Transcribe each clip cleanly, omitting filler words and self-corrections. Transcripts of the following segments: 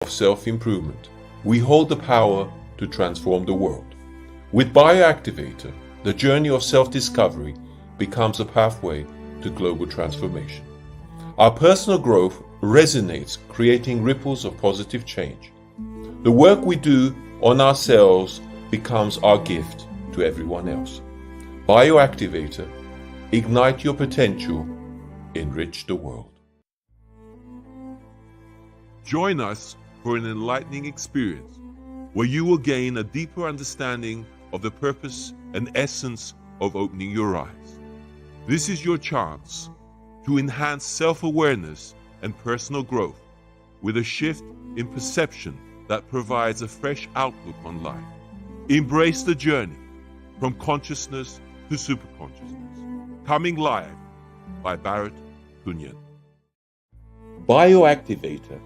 of self-improvement. We hold the power to transform the world. With Bioactivator, the journey of self-discovery becomes a pathway to global transformation. Our personal growth resonates, creating ripples of positive change. The work we do on ourselves becomes our gift to everyone else. Bioactivator, ignite your potential, enrich the world. Join us for an enlightening experience where you will gain a deeper understanding of the purpose and essence of opening your eyes. This is your chance to enhance self-awareness and personal growth with a shift in perception that provides a fresh outlook on life. Embrace the journey from consciousness to superconsciousness. Coming live by Barrett Kunyan. Bioactivator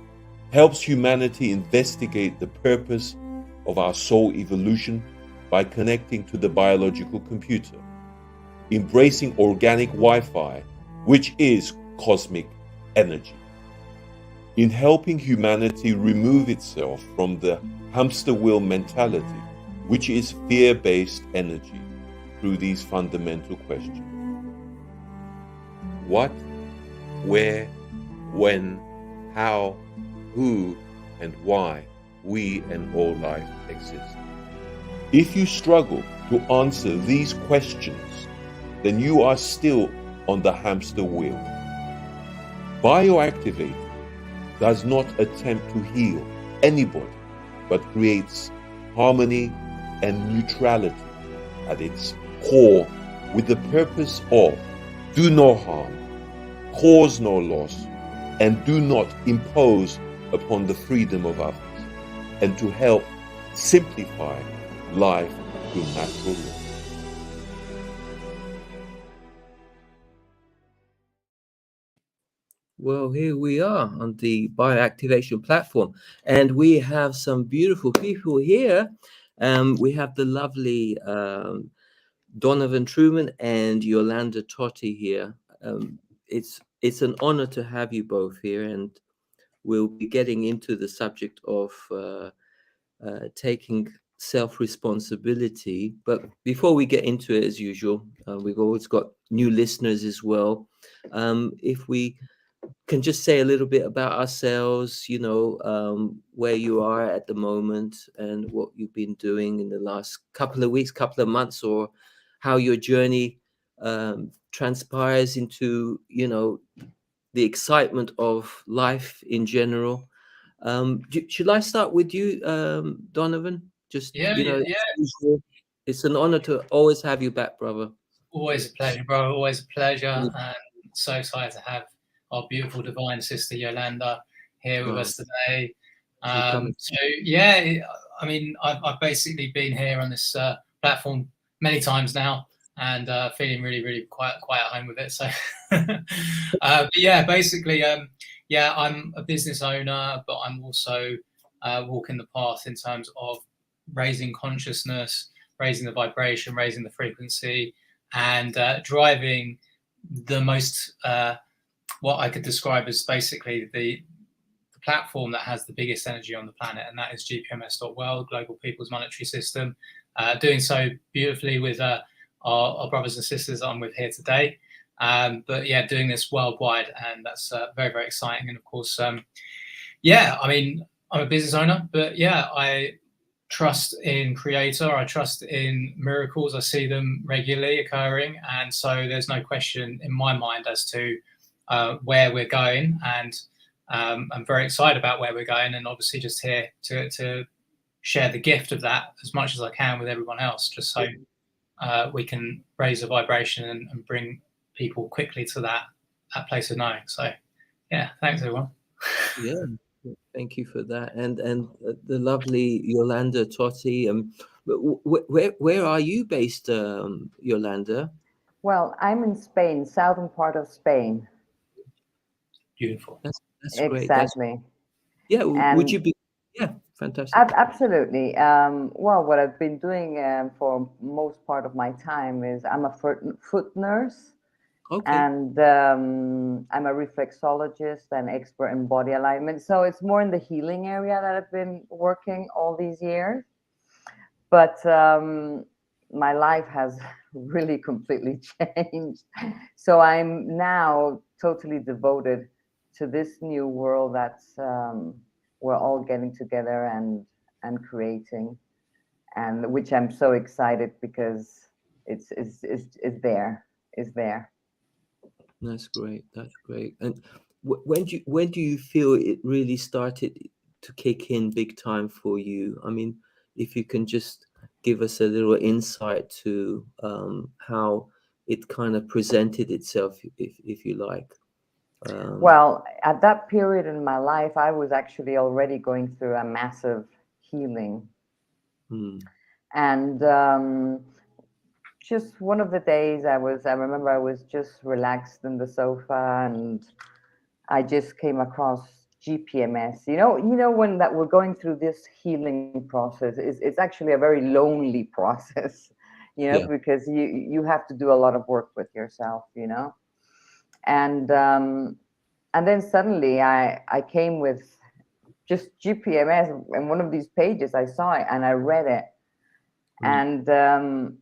helps humanity investigate the purpose of our soul evolution by connecting to the biological computer, embracing organic Wi-Fi, which is cosmic energy. In helping humanity remove itself from the hamster wheel mentality, which is fear-based energy, through these fundamental questions. What, where, when, how, who, and why we and all life exist. If you struggle to answer these questions, then you are still on the hamster wheel. Bioactivator does not attempt to heal anybody, but creates harmony and neutrality at its core, with the purpose of do no harm, cause no loss, and do not impose upon the freedom of others, and to help simplify life through natural law. Well, here we are on the bioactivation platform, and we have some beautiful people here. We have the lovely Denovan Truman and Yolanda Toti here. It's an honor to have you both here, and we'll be getting into the subject of taking self-responsibility. But before we get into it, as usual, we've always got new listeners as well. If we can just say a little bit about ourselves, where you are at the moment and what you've been doing in the last couple of weeks, couple of months, or how your journey transpires into, the excitement of life in general. Should I start with you, Donovan? Just, it's an honor to always have you back, brother. Always a pleasure, bro. Always a pleasure. And so excited to have our beautiful divine sister Yolanda here with us today. I've basically been here on this platform many times now, and feeling really, really quite at home with it. So, I'm a business owner, but I'm also walking the path in terms of raising consciousness, raising the vibration, raising the frequency, and driving the most what I could describe as basically the platform that has the biggest energy on the planet, and that is GPMS.world, Global People's Monetary System. Doing so beautifully with our brothers and sisters that I'm with here today. Doing this worldwide, and that's very, very exciting. And of course, I'm a business owner, but I trust in Creator. I trust in miracles. I see them regularly occurring, and so there's no question in my mind as to where we're going, and I'm very excited about where we're going, and obviously just here to share the gift of that as much as I can with everyone else, just so we can raise the vibration and bring people quickly to that place of knowing. So thanks everyone. Thank you for that. And the lovely Yolanda Toti. Where are you based, Yolanda? Well, I'm in Spain, southern part of Spain. Beautiful. That's great. Exactly. Would you be? Yeah, fantastic. Absolutely. What I've been doing for most part of my time is I'm a foot nurse, Okay. And I'm a reflexologist and expert in body alignment. So it's more in the healing area that I've been working all these years. But my life has really completely changed. So I'm now totally devoted to this new world that's we're all getting together and creating, and which I'm so excited because it's there, is there. That's great. That's great. And when do you feel it really started to kick in big time for you? I mean, if you can just give us a little insight to how it kind of presented itself, if you like. Well, at that period in my life, I was actually already going through a massive healing. Hmm. And just one of the days I remember I was just relaxed in the sofa and I just came across GPMS. You know when that we're going through this healing process, it's actually a very lonely process, Yeah. because you have to do a lot of work with yourself, and then suddenly I came with just GPMS, and one of these pages I saw it and I read it, Hmm. and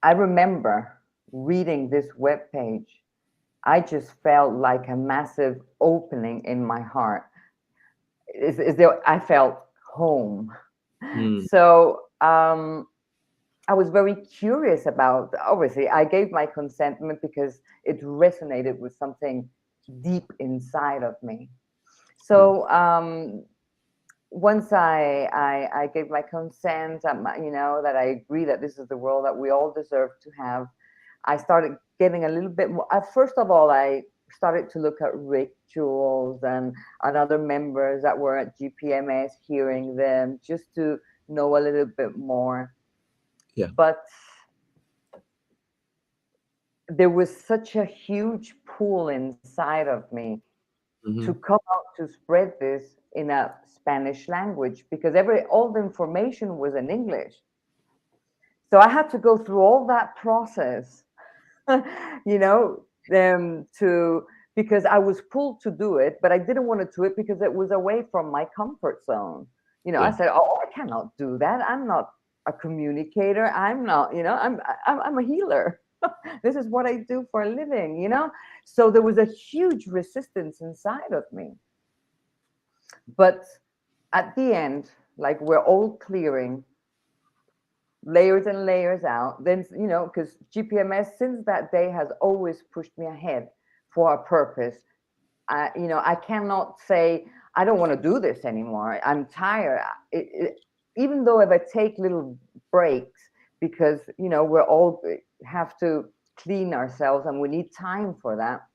I remember reading this web page. I just felt like a massive opening in my heart. Is there? I felt home. Hmm. So I was very curious about. Obviously, I gave my consentment because it resonated with something deep inside of me. Yeah. So once I gave my consent, that I agree that this is the world that we all deserve to have, I started getting a little bit more. First of all, I started to look at rituals and other members that were at GPMS, hearing them just to know a little bit more. Yeah. But there was such a huge pool inside of me to Hmm. come out to spread this in a Spanish language because all the information was in English. So I had to go through all that process, you know, to because I was pulled to do it, but I didn't want to do it because it was away from my comfort zone. I Yeah. said, "Oh, I cannot do that. I'm not a communicator. I'm not, I'm a healer. This is what I do for a living." So there was a huge resistance inside of me. But at the end, like we're all clearing layers and layers out, then, because GPMS since that day has always pushed me ahead for a purpose. I cannot say, I don't want to do this anymore. I'm tired. Even though if I take little breaks, because, we're all have to clean ourselves and we need time for that.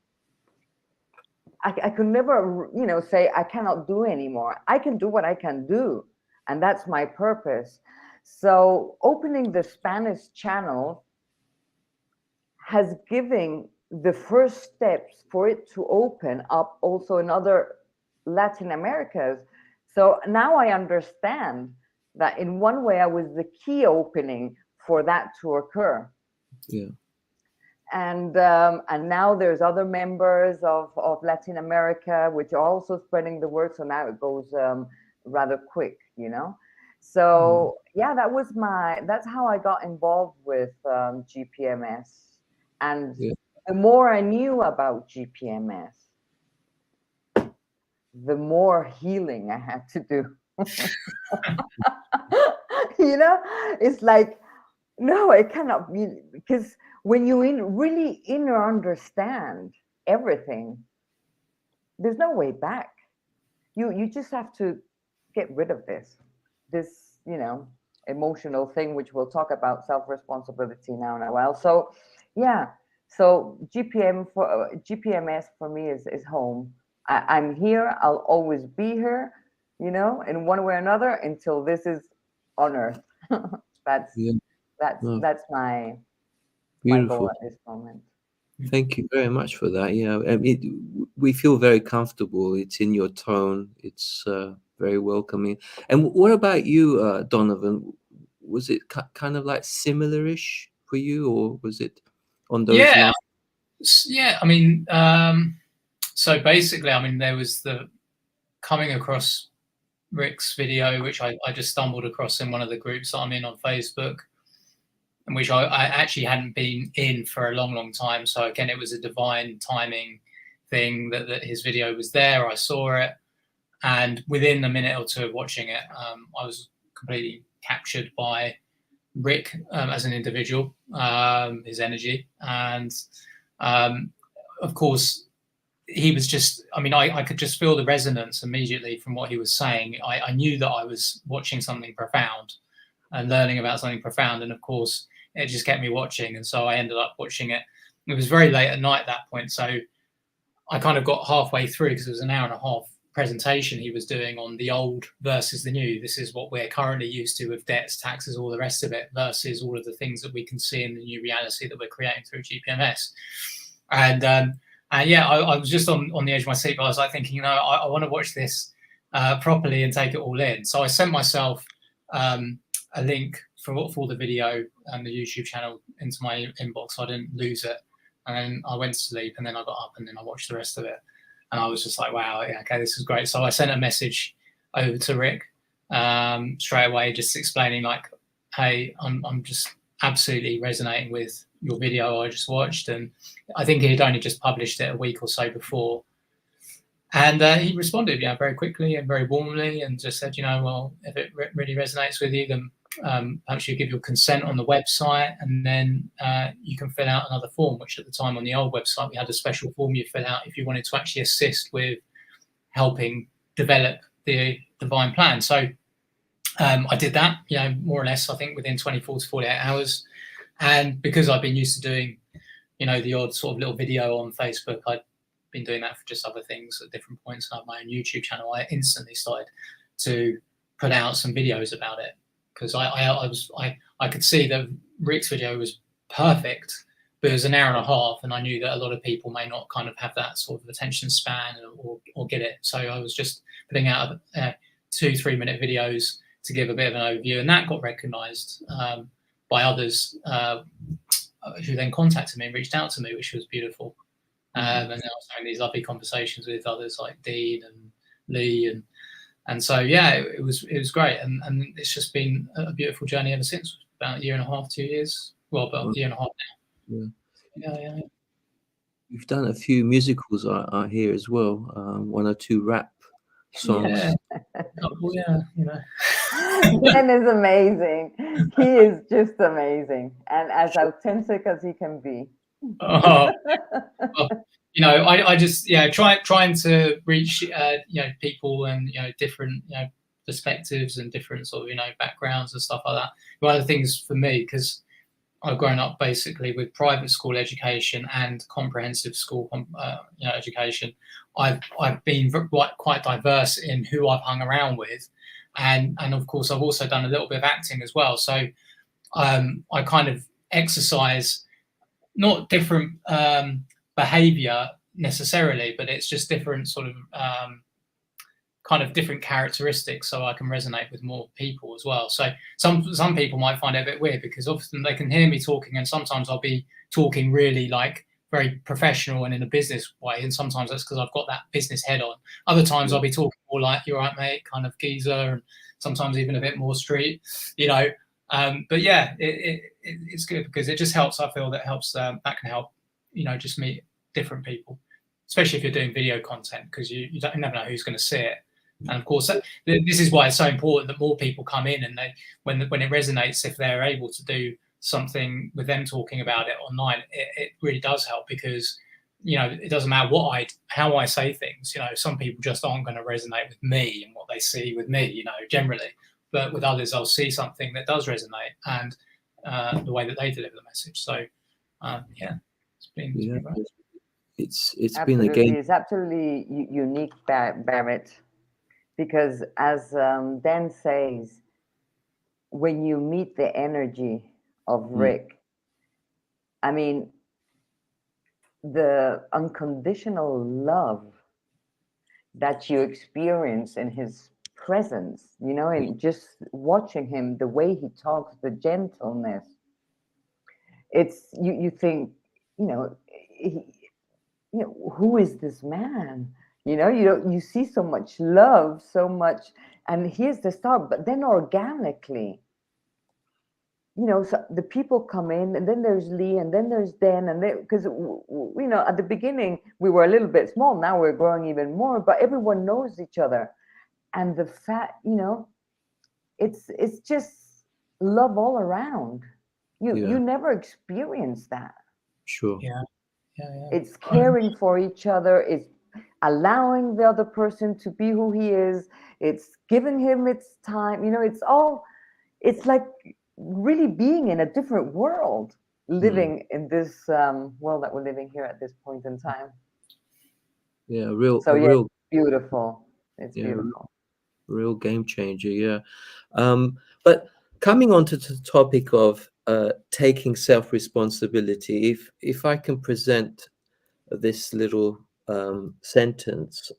I could never, say I cannot do anymore. I can do what I can do, and that's my purpose. So opening the Spanish channel has given the first steps for it to open up also in other Latin Americas. So now I understand that in one way I was the key opening for that to occur. Yeah. And now there's other members of Latin America which are also spreading the word. So now it goes rather quick. So yeah, that's how I got involved with GPMS. And Yeah. the more I knew about GPMS, the more healing I had to do. It's like, no, it cannot be, because when you really inner understand everything, there's no way back. You just have to get rid of this emotional thing, which we'll talk about self-responsibility now in a while. So yeah, so GPMS for me is home. I'm here. I'll always be here, in one way or another until this is on earth. that's Yeah. that's No, that's my goal beautiful. at this moment. Thank you very much for that. Yeah, we feel very comfortable. It's in your tone. It's very welcoming. And what about you, Donovan? Was it kind of like similar-ish for you, or was it on those Yeah, lines? Yeah, I mean, so basically, I mean, there was the coming across Rick's video, which I just stumbled across in one of the groups that I'm in on Facebook, and which I actually hadn't been in for a long time. So again, it was a divine timing thing that his video was there. I saw it, and within a minute or two of watching it, I was completely captured by Rick as an individual, his energy, and of course, he was just, I mean, I could just feel the resonance immediately from what he was saying. I knew that I was watching something profound and learning about something profound. And of course, it just kept me watching. And so I ended up watching it. It was very late at night at that point. So I kind of got halfway through because it was an hour and a half presentation he was doing on the old versus the new. This is what we're currently used to with debts, taxes, all the rest of it, versus all of the things that we can see in the new reality that we're creating through GPMS. And yeah, I was just on the edge of my seat, but I was like thinking, I want to watch this properly and take it all in. So I sent myself a link for the video and the YouTube channel into my inbox so I didn't lose it. And then I went to sleep, and then I got up, and then I watched the rest of it. And I was just like, wow, yeah, okay, this is great. So I sent a message over to Rick straight away, just explaining like, hey, I'm just absolutely resonating with your video I just watched. And I think he had only just published it a week or so before. And he responded, very quickly and very warmly, and just said, well, if it really resonates with you, then perhaps you give your consent on the website, and then you can fill out another form, which at the time on the old website, we had a special form you fill out if you wanted to actually assist with helping develop the divine plan. So I did that, more or less, I think within 24 to 48 hours. And because I've been used to doing, the odd sort of little video on Facebook, I'd been doing that for just other things at different points. I have my own YouTube channel. I instantly started to put out some videos about it, because I could see that Rick's video was perfect, but it was an hour and a half, and I knew that a lot of people may not kind of have that sort of attention span or get it. So I was just putting out 2-3 minute videos to give a bit of an overview, and that got recognised by others who then contacted me and reached out to me, which was beautiful. And then I was having these lovely conversations with others like Dean and Lee, and so it was great, and it's just been a beautiful journey ever since. About a year and a half, 2 years. Well, about a year and a half now. Yeah. You've done a few musicals, I hear as well. 1 or 2 rap songs. Ben is amazing. He is just amazing, and as authentic as he can be. I just trying to reach people and different perspectives and different sort of backgrounds and stuff like that. One of the things for me, because I've grown up basically with private school education and comprehensive school education, I've been quite diverse in who I've hung around with, and of course I've also done a little bit of acting as well. So I kind of exercise not different behavior necessarily, but it's just different sort of kind of different characteristics, so I can resonate with more people as well. So some people might find it a bit weird, because often they can hear me talking, and sometimes I'll be talking really like very professional and in a business way, and sometimes that's because I've got that business head on. Other times I'll be talking more like, "You're right, mate," kind of geezer, and sometimes even a bit more street, but yeah, it's good because it just helps. I feel that helps. That can help, just meet different people, especially if you're doing video content, because you never know who's going to see it. And of course, this is why it's so important that more people come in, and when it resonates, if they're able to do something with them talking about it online, it really does help, because it doesn't matter how I say things. Some people just aren't going to resonate with me and what they see with me, generally. But with others, I'll see something that does resonate, and the way that they deliver the message. So, it's been great. It's been a game. It's absolutely unique, Barrett, because as Dan says, when you meet the energy of Rick, I mean, the unconditional love that you experience in his presence, and just watching him, the way he talks, the gentleness, it's you think, you know, who is this man? You know, you see so much love, so much, and here's the start. But then organically, you know, so the people come in, and then there's Lee, and then there's Dan, and because you know, at the beginning we were a little bit small. Now we're growing even more, but everyone knows each other, and the fact, you know, it's just love all around. You never experience that. Sure. Yeah. It's caring for each other. It's allowing the other person to be who he is. It's giving him its time. You know, it's like really being in a different world, living in this world that we're living here at this point in time. Yeah, So yeah, real, it's beautiful. It's yeah, beautiful. real game changer. Yeah. But coming on to the topic of taking self-responsibility, if I can present this little sentence,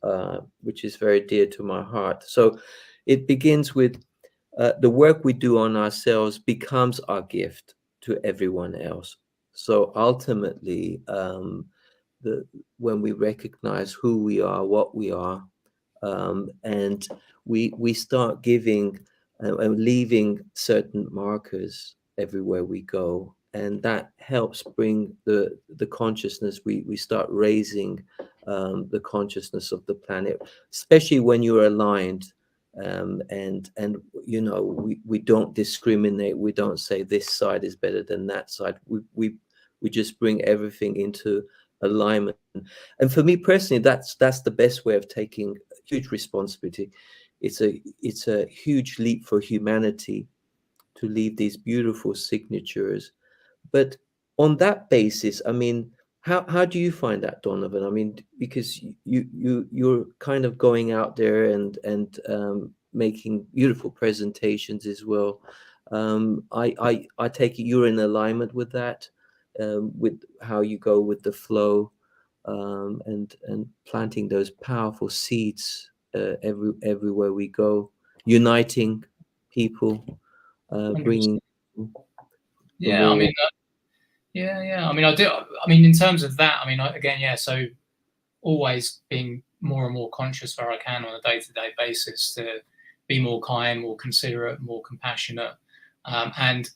which is very dear to my heart. So it begins with the work we do on ourselves becomes our gift to everyone else. So ultimately, when we recognize who we are, what we are, and we start giving and leaving certain markers everywhere we go, and that helps bring the consciousness. We start raising the consciousness of the planet, especially when you're aligned. And you know, we don't discriminate. We don't say this side is better than that side. We just bring everything into alignment. And for me personally, that's the best way of taking huge responsibility. It's a huge leap for humanity to leave these beautiful signatures. But on that basis, I mean, how do you find that, Donovan? I mean, because you're kind of going out there and making beautiful presentations as well. I take it you're in alignment with that, with how you go with the flow, and planting those powerful seeds everywhere we go, uniting people, bringing the Yeah, I more. mean, yeah. I mean, I do. I mean, in terms of that, I mean, again, yeah. So always being more and more conscious where I can on a day-to-day basis to be more kind, more considerate, more compassionate, and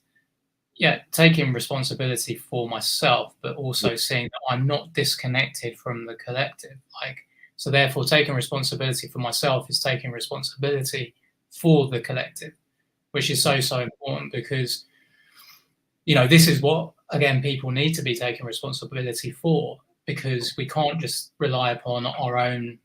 yeah, taking responsibility for myself, but also seeing that I'm not disconnected from the collective. Like, so therefore, taking responsibility for myself is taking responsibility for the collective, which is so important because, you know, this is what, again, people need to be taking responsibility for, because we can't just rely upon our own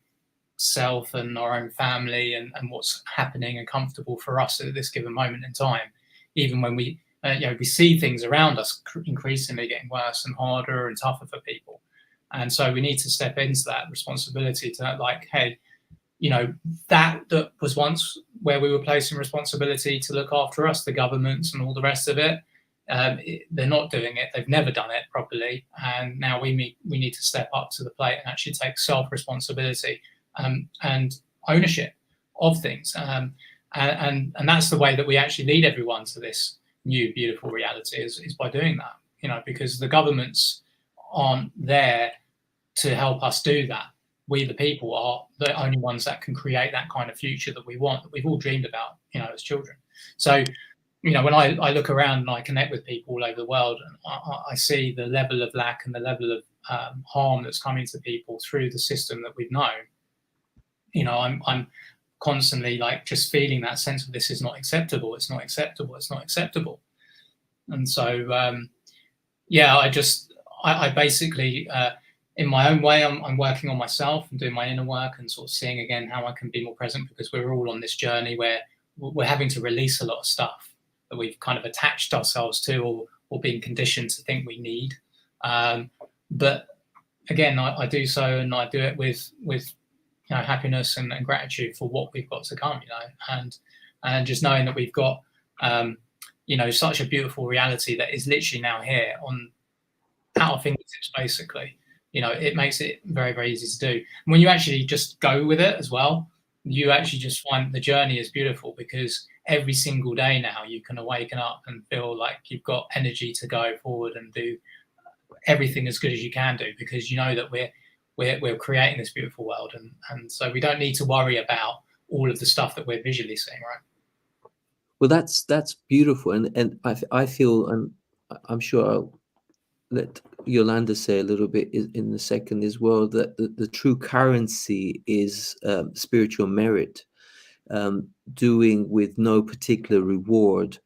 self and our own family and what's happening and comfortable for us at this given moment in time, even when we you know, we see things around us increasingly getting worse and harder and tougher for people. And so we need to step into that responsibility to, like, hey, you know, that was once where we were placing responsibility to look after us, the governments and all the rest of it. They're not doing it. They've never done it properly. And now we need to step up to the plate and actually take self-responsibility and ownership of things. And that's the way that we actually lead everyone to this new beautiful reality is by doing that, you know, because the governments aren't there to help us do that. We, the people, are the only ones that can create that kind of future that we want, that we've all dreamed about, you know, as children. So, you know, when I look around and I connect with people all over the world, and I see the level of lack and the level of harm that's coming to people through the system that we've known, you know, I'm constantly like just feeling that sense of this is not acceptable. It's not acceptable. It's not acceptable. And so, yeah, I basically, in my own way, I'm working on myself and doing my inner work and sort of seeing again how I can be more present, because we're all on this journey where we're having to release a lot of stuff that we've kind of attached ourselves to or being conditioned to think we need. But again, I do so, and I do it with you know, happiness and gratitude for what we've got to come, you know, and just knowing that we've got, you know, such a beautiful reality that is literally now here on our fingertips, basically. You know, it makes it very easy to do. And when you actually just go with it as well, you actually just find the journey is beautiful, because every single day now you can awaken up and feel like you've got energy to go forward and do everything as good as you can do, because you know that we're creating this beautiful world, and so we don't need to worry about all of the stuff that we're visually seeing, right? Well, that's beautiful, and I feel, and I'm sure I'll let Yolanda say a little bit in the second as well, that the true currency is spiritual merit, doing with no particular reward,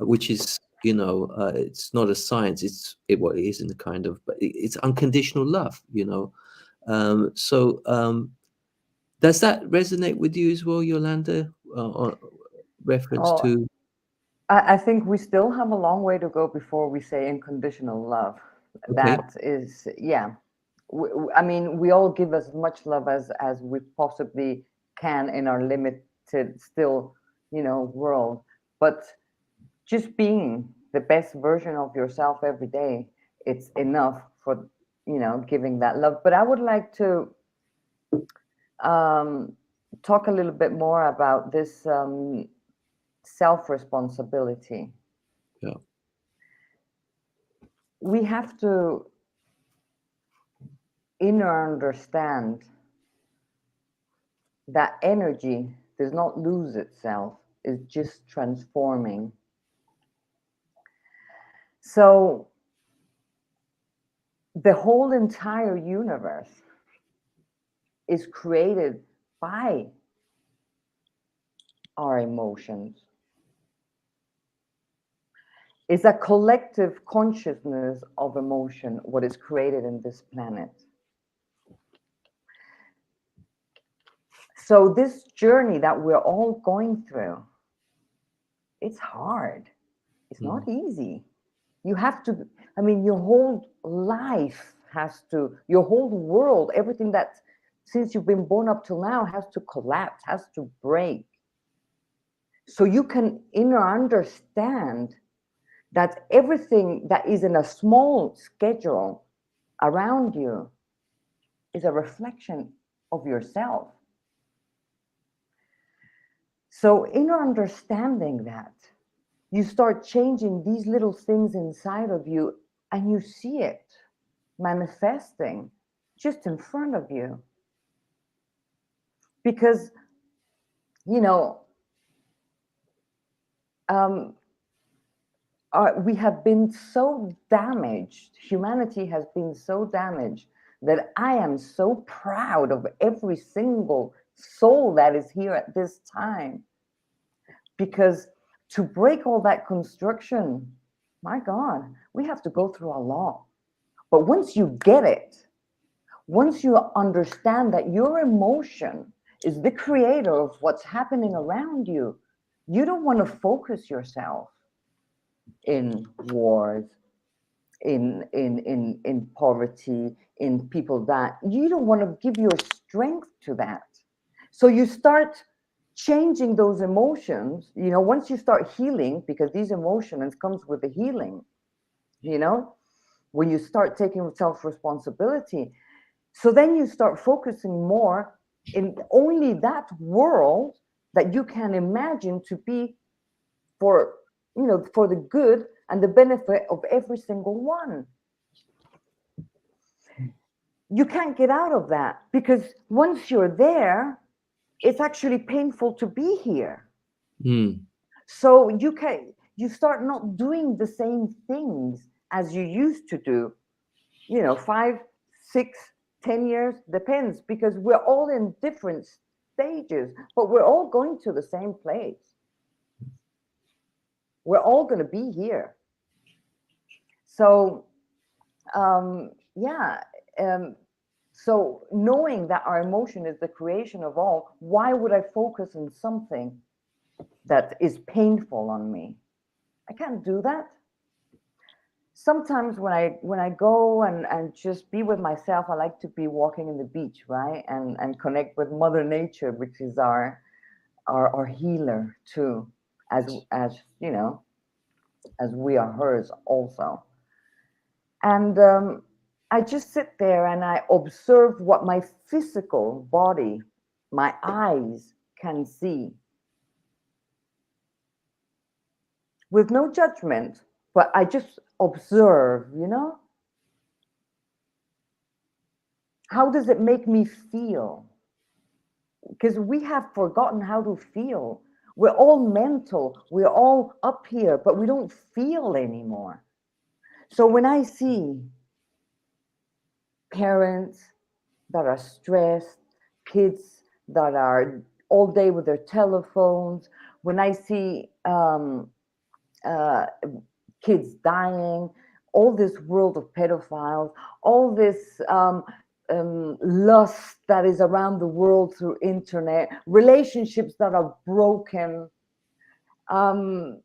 which is, it's not a science. Well, it isn't a kind of, but it's unconditional love. So does that resonate with you as well, Yolanda? On reference Oh, to I think we still have a long way to go before we say unconditional love. okay, That is, yeah. I mean, we all give as much love as we possibly can in our limited, still, world. But just being the best version of yourself every day, it's enough for, giving that love. But I would like to talk a little bit more about this self-responsibility. yeah, We have to inner understand that energy does not lose itself, it's just transforming. So the whole entire universe is created by our emotions. It's a collective consciousness of emotion, what is created in this planet. So this journey that we're all going through, it's hard. It's not easy. You have to, I mean, your whole life has to, your whole world, everything that since you've been born up till now has to collapse, has to break. So you can inner understand that everything that is in a small schedule around you is a reflection of yourself. So inner understanding that, you start changing these little things inside of you and you see it manifesting just in front of you. Because, we have been so damaged, humanity has been so damaged, that I am so proud of every single soul that is here at this time. Because to break all that construction, my God, we have to go through a lot. But once you get it, once you understand that your emotion is the creator of what's happening around you, you don't want to focus yourself in wars, in poverty, in people that you don't want to give your strength to that. So you start changing those emotions, once you start healing, because these emotions comes with the healing, when you start taking self-responsibility. So then you start focusing more in only that world that you can imagine to be for, for the good and the benefit of every single one. You can't get out of that, because once you're there, it's actually painful to be here. So you start not doing the same things as you used to do, 5, 6, 10 years, depends, because we're all in different stages, but we're all going to the same place. We're all going to be here. So, so knowing that our emotion is the creation of all, why would I focus on something that is painful on me? I can't do that. Sometimes when I go and just be with myself, I like to be walking in the beach, right? And connect with Mother Nature, which is our healer too, as as we are hers also. And I just sit there and I observe what my physical body, my eyes can see, with no judgment, but I just observe, How does it make me feel? Because we have forgotten how to feel. We're all mental, we're all up here, but we don't feel anymore. So when I see parents that are stressed, kids that are all day with their telephones, when I see kids dying, all this world of pedophiles, all this lust that is around the world through internet, relationships that are broken. When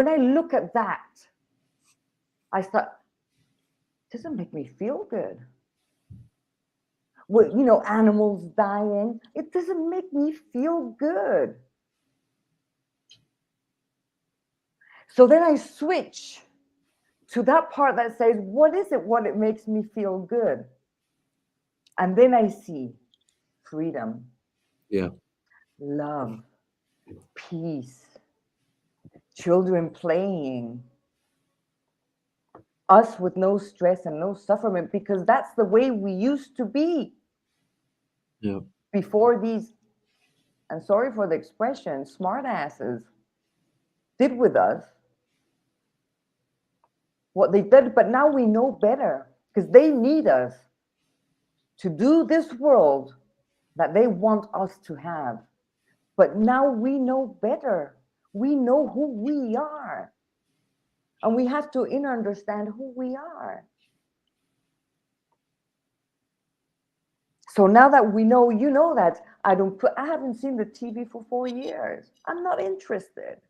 I look at that, I start, it doesn't make me feel good. Animals dying, it doesn't make me feel good. So then I switch to that part that says, what is it, what it makes me feel good? And then I see freedom, love, peace, children playing, us with no stress and no suffering, because that's the way we used to be before these, and sorry for the expression, smartasses did with us what they did. But now we know better, because they need us to do this world that they want us to have. But now we know better. We know who we are. And we have to understand who we are. So now that we know, that I haven't seen the TV for 4 years. I'm not interested.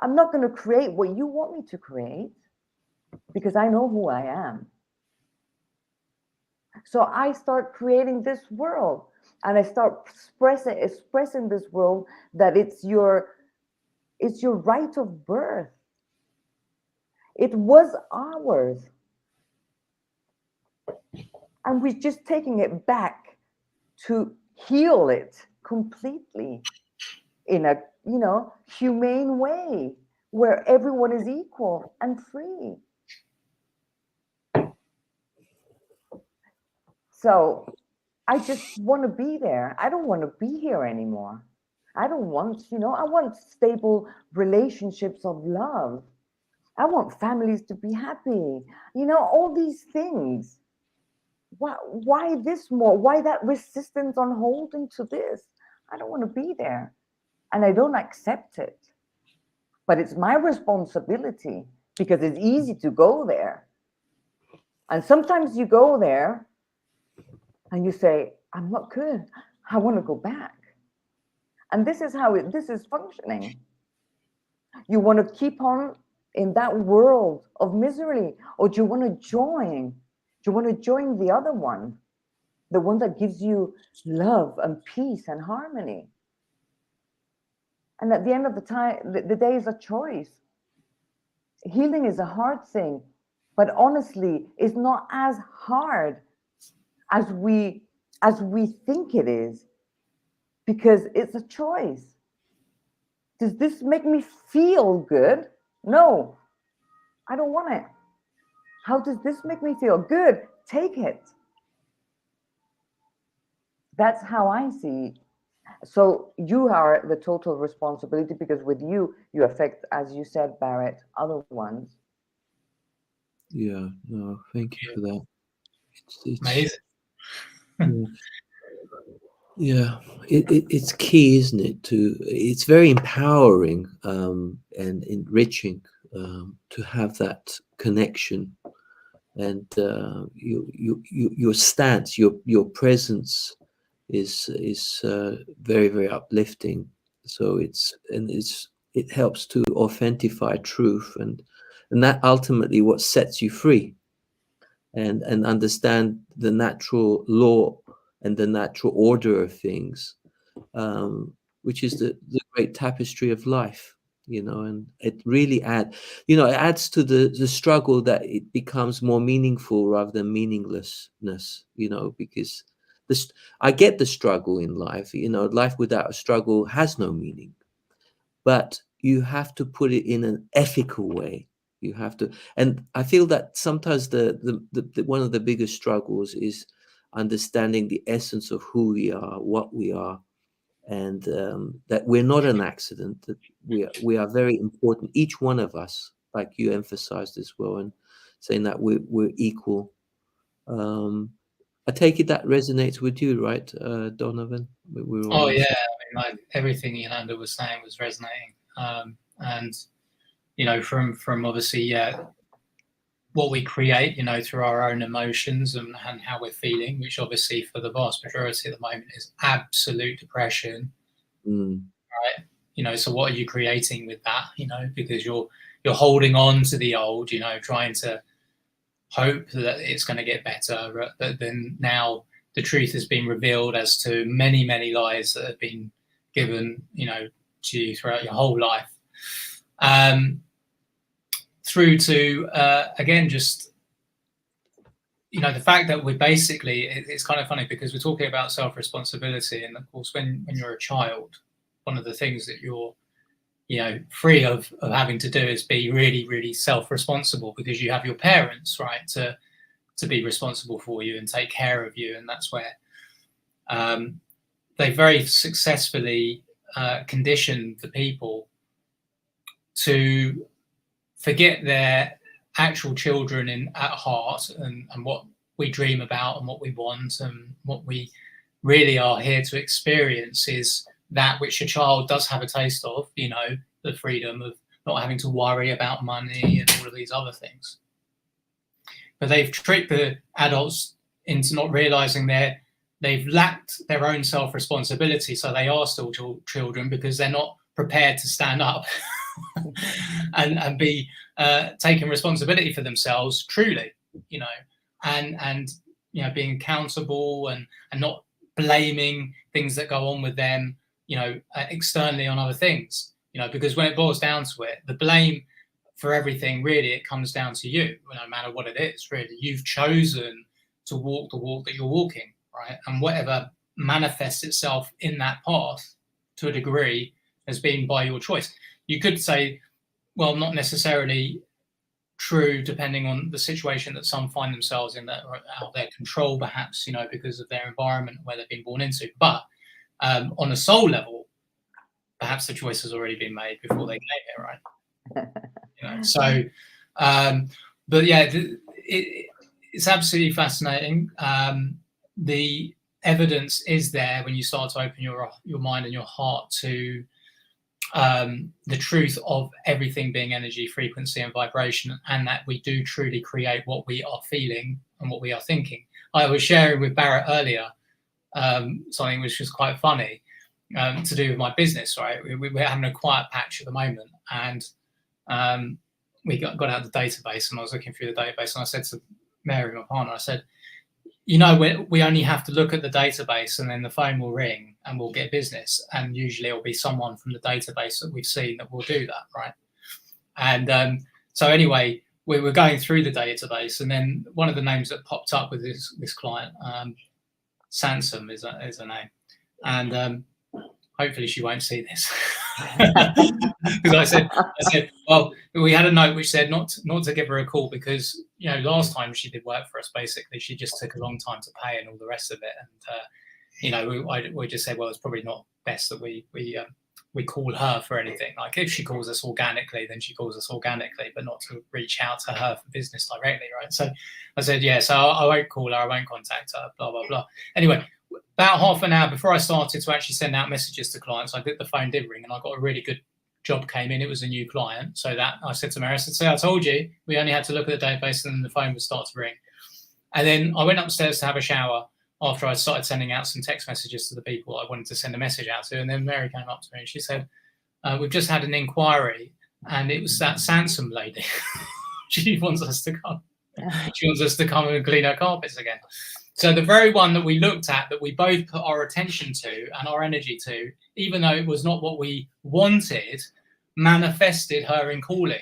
I'm not going to create what you want me to create, because I know who I am. So I start creating this world, and I start expressing this world that it's your right of birth. It was ours. And we're just taking it back to heal it completely in a, humane way where everyone is equal and free. So I just want to be there. I don't want to be here anymore. I don't want, I want stable relationships of love. I want families to be happy. All these things. Why this more? Why that resistance on holding to this? I don't want to be there. And I don't accept it. But it's my responsibility, because it's easy to go there. And sometimes you go there and you say, I'm not good. I want to go back. And this is how this is functioning. You want to keep on in that world of misery, or do you want to join? Do you want to join the other one? The one that gives you love and peace and harmony. And at the end of the day is a choice. Healing is a hard thing, but honestly, it's not as hard as we think it is, because it's a choice. Does this make me feel good? No, I don't want it. How does this make me feel good? Take it. That's how I see it. So you are the total responsibility, because with you affect, as you said, Barrett, other ones. Yeah, no, thank you for that. It's Amazing. It's key, isn't it? It's very empowering and enriching to have that connection, and your stance, your presence is very, very uplifting. So it helps to authentify truth, and that ultimately what sets you free, and understand the natural law and the natural order of things, which is the great tapestry of life, and it really adds to the struggle, that it becomes more meaningful rather than meaninglessness, because I get the struggle in life. Life without a struggle has no meaning, but you have to put it in an ethical way. And I feel that sometimes the one of the biggest struggles is understanding the essence of who we are, what we are, and that we're not an accident, that we are very important, each one of us, like you emphasized as well, and saying that we're equal. I take it that resonates with you, right, Donovan? Oh yeah, I mean, like everything Yolanda was saying was resonating, and you know, from obviously, what we create, you know, through our own emotions and how we're feeling, which obviously for the vast majority at the moment is absolute depression, right? You know, so what are you creating with that? You know, because you're holding on to the old, you know, trying to hope that it's going to get better, but then now the truth has been revealed as to many, many lies that have been given, you know, to you throughout your whole life. Through to, again, just, you know, the fact that we're basically, it's kind of funny because we're talking about self-responsibility. And of course, when you're a child, one of the things that you're, you know, free of having to do is be really, really self-responsible, because you have your parents, right, to be responsible for you and take care of you. And that's where they very successfully conditioned the people to forget their actual children at heart, and what we dream about and what we want and what we really are here to experience is that which a child does have a taste of, you know, the freedom of not having to worry about money and all of these other things. But they've tricked the adults into not realizing they've lacked their own self-responsibility, so they are still children because they're not prepared to stand up and be taking responsibility for themselves truly, you know, and you know, being accountable and not blaming things that go on with them, you know, externally on other things, you know, because when it boils down to it, the blame for everything, really, it comes down to you, no matter what it is, really. You've chosen to walk the walk that you're walking, right? And whatever manifests itself in that path to a degree has been by your choice. You could say, well, not necessarily true, depending on the situation that some find themselves in, that are out of their control, perhaps, you know, because of their environment where they've been born into. But on a soul level, perhaps the choice has already been made before they came here, right? You know, so, but yeah, it's absolutely fascinating. The evidence is there when you start to open your mind and your heart to the truth of everything being energy, frequency, and vibration, and that we do truly create what we are feeling and what we are thinking. I was sharing with Barrett earlier something which was quite funny to do with my business, right? We're having a quiet patch at the moment, and we got out the database, and I was looking through the database, and I said to Mary, my partner, I said, you know, we only have to look at the database, and then the phone will ring and we'll get business. And usually it'll be someone from the database that we've seen that will do that, right? And so anyway, we were going through the database, and then one of the names that popped up with this client, Sansom is a name. And hopefully she won't see this. Because I said, well, we had a note which said not to give her a call, because, you know, last time she did work for us, basically she just took a long time to pay and all the rest of it. And you know, we just said, well, it's probably not best that we call her for anything. Like, if she calls us organically, then she calls us organically, but not to reach out to her for business directly, right? So I said, yeah, so I won't call her, I won't contact her, blah blah blah. Anyway, about half an hour before I started to actually send out messages to clients, the phone did ring, and I got a really good job came in. It was a new client. So that I said to Mary, I said, so I told you, we only had to look at the database and then the phone would start to ring. And then I went upstairs to have a shower after I started sending out some text messages to the people I wanted to send a message out to. And then Mary came up to me and she said, we've just had an inquiry, and it was that Sansom lady. She wants us to come. She wants us to come and clean her carpets again. So the very one that we looked at, that we both put our attention to and our energy to, even though it was not what we wanted, manifested her in calling.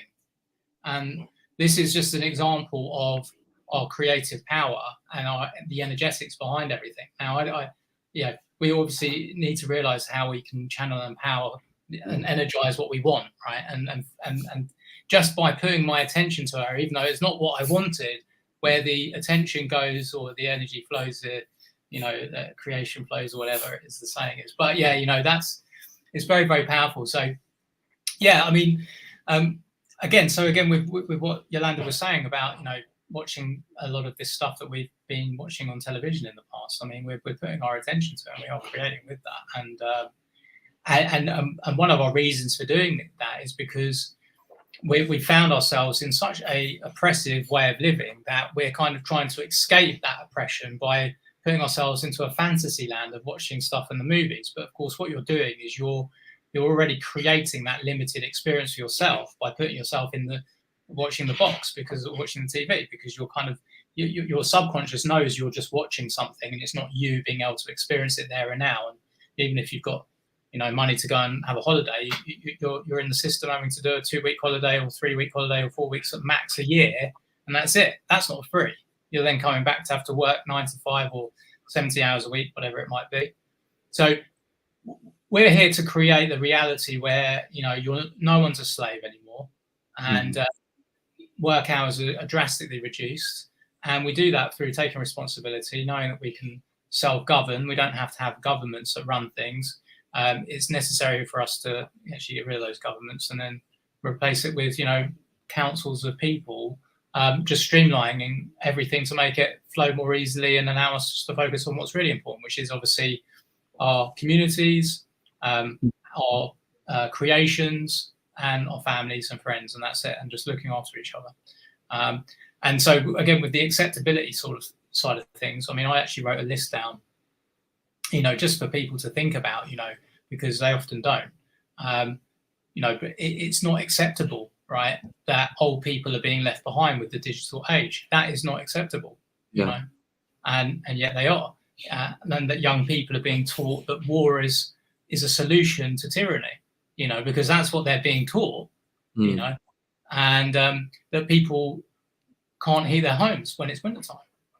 And this is just an example of our creative power and the energetics behind everything. Now, we obviously need to realize how we can channel and empower and energize what we want, right? And just by putting my attention to her, even though it's not what I wanted, where the attention goes or the energy flows, creation flows, or whatever it is the saying is. But yeah, it's very, very powerful. So yeah, I mean, again with what Yolanda was saying about watching a lot of this stuff that we've been watching on television in the past. I mean, we're putting our attention to it, and we are creating with that. And one of our reasons for doing that is because we found ourselves in such a oppressive way of living that we're kind of trying to escape that oppression by putting ourselves into a fantasy land of watching stuff in the movies. But of course, what you're doing is you're already creating that limited experience for yourself by putting yourself in watching the box, because watching the TV, because you're kind of your subconscious knows you're just watching something, and it's not you being able to experience it there and now. And even if you've got money to go and have a holiday, you're in the system having to do a 2-week holiday or 3-week holiday or 4 weeks at max a year, and that's it. That's not free. You're then coming back to have to work 9 to 5 or 70 hours a week, whatever it might be. So we're here to create the reality where no one's a slave anymore, and work hours are drastically reduced, and we do that through taking responsibility, knowing that we can self-govern. We don't have to have governments that run things. It's necessary for us to actually get rid of those governments and then replace it with councils of people, just streamlining everything to make it flow more easily and allow us just to focus on what's really important, which is obviously our communities, our creations, and our families and friends, and that's it, and just looking after each other. And so again, with the acceptability sort of side of things, I mean, I actually wrote a list down, just for people to think about, because they often don't, but it's not acceptable, right, that old people are being left behind with the digital age. That is not acceptable, and yet they are. And that young people are being taught that war is a solution to tyranny, because that's what they're being taught, and that people can't heat their homes when it's wintertime.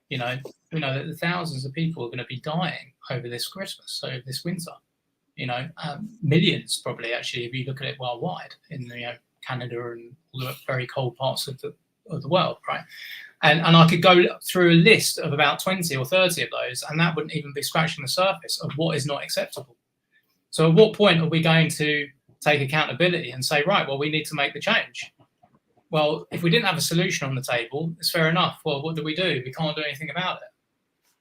That the thousands of people are going to be dying over this Christmas, over this winter. Millions probably, actually, if you look at it worldwide, in Canada and all the very cold parts of the world, right? And I could go through a list of about 20 or 30 of those, and that wouldn't even be scratching the surface of what is not acceptable. So at what point are we going to take accountability and say, right, well, we need to make the change? Well, if we didn't have a solution on the table, it's fair enough. Well, what do? We can't do anything about it.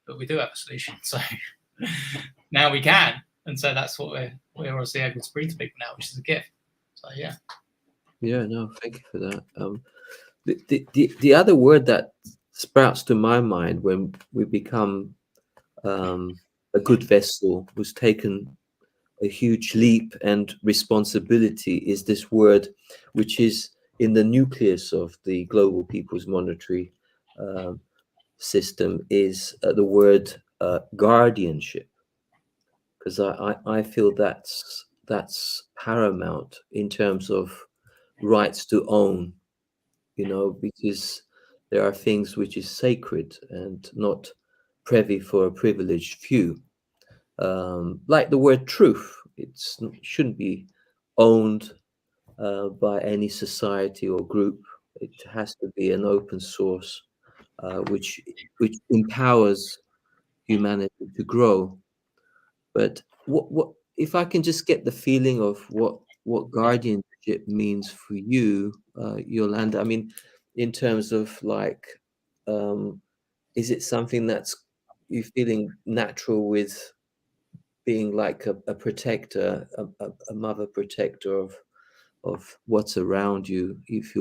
But we do have a solution. So now we can. And so that's what we're obviously able to bring to people now, which is a gift. So, yeah. Yeah, no, thank you for that. The other word that sprouts to my mind when we become a good vessel, who's taken a huge leap and responsibility, is this word, which is in the nucleus of the global people's monetary system, is the word guardianship, because I feel that's paramount in terms of rights to own, because there are things which is sacred and not privy for a privileged few. Like the word truth, it shouldn't be owned by any society or group. It has to be an open source, which empowers humanity to grow. But what if I can just get the feeling of what guardianship means for you, Yolanda? I mean, in terms of like, is it something that's you feeling natural with being like a protector, a mother protector of what's around you? If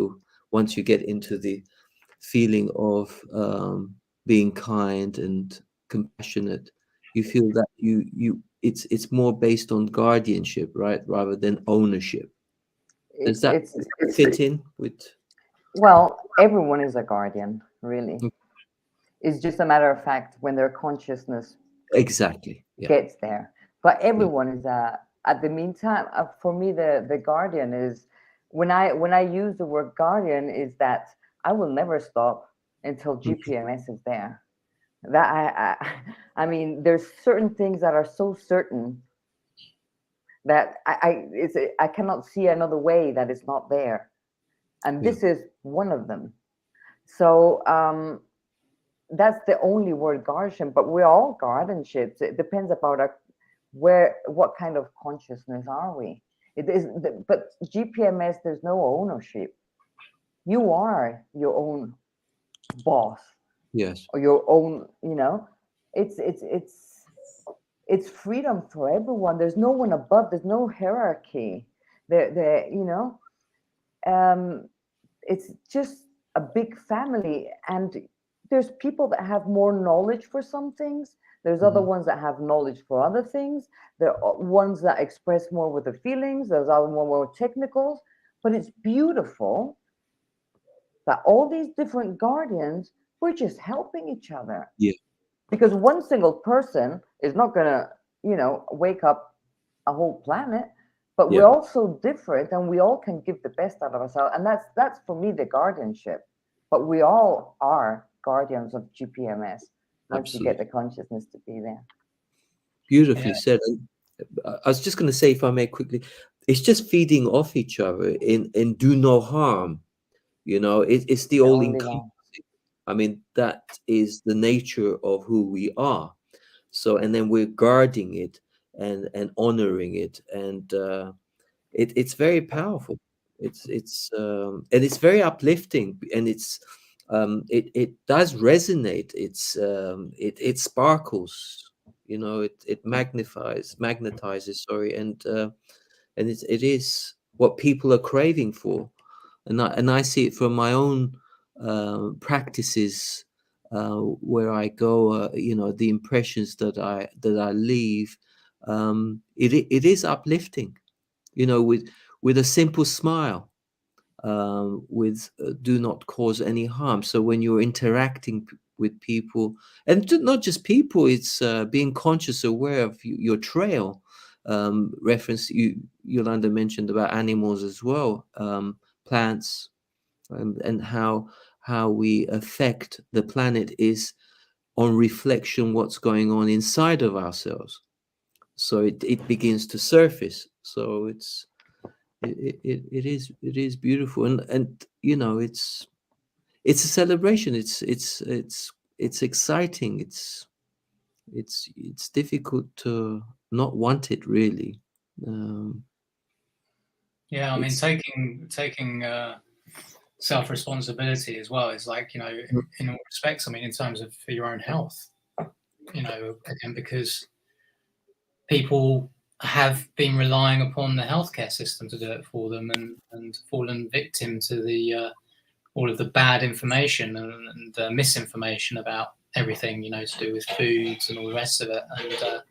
once you get into the feeling of being kind and compassionate, you feel that it's more based on guardianship, right, rather than ownership. Does that fit in with? Well, everyone is a guardian, really. It's just a matter of fact when their consciousness gets there. But everyone is at the meantime. For me, the guardian is when I use the word guardian, is that I will never stop until GPMS is there. That I mean, there's certain things that are so certain that I cannot see another way that it's not there, and this is one of them. So that's the only word, guardianship, but we're all guardianships. It depends about what kind of consciousness are we? It is, but GPMS, there's no ownership. You are your own boss. Yes. Or your own, it's freedom for everyone. There's no one above. There's no hierarchy. It's just a big family, and there's people that have more knowledge for some things. There's other ones that have knowledge for other things. There are ones that express more with the feelings. There's other more technicals. But it's beautiful that all these different guardians, we're just helping each other. Yeah. Because one single person is not gonna, wake up a whole planet. But we're all so different, and we all can give the best out of ourselves. And that's for me the guardianship. But we all are guardians of GPMS once you get the consciousness to be there. Beautifully said. And I was just going to say, if I may quickly, it's just feeding off each other in do no harm. It's the all inclusive. I mean, that is the nature of who we are. So, and then we're guarding it and honoring it, and it's very powerful. It's and it's very uplifting, and it does resonate. It sparkles. It magnetizes. Sorry, and it is what people are craving for, and I see it from my own practices. Where I go, the impressions that I leave, it is uplifting, with a simple smile, with do not cause any harm. So when you're interacting with people, and not just people, it's being conscious, aware of your trail. Reference Yolanda mentioned about animals as well, plants, and how we affect the planet is on reflection what's going on inside of ourselves. So it begins to surface. So it is beautiful, and it's a celebration. It's exciting. It's difficult to not want it, really. Yeah, I mean, taking self-responsibility as well is like, in all respects, I mean, in terms of for your own health, again, because people have been relying upon the healthcare system to do it for them, and fallen victim to the all of the bad information and misinformation about everything, to do with foods and all the rest of it. And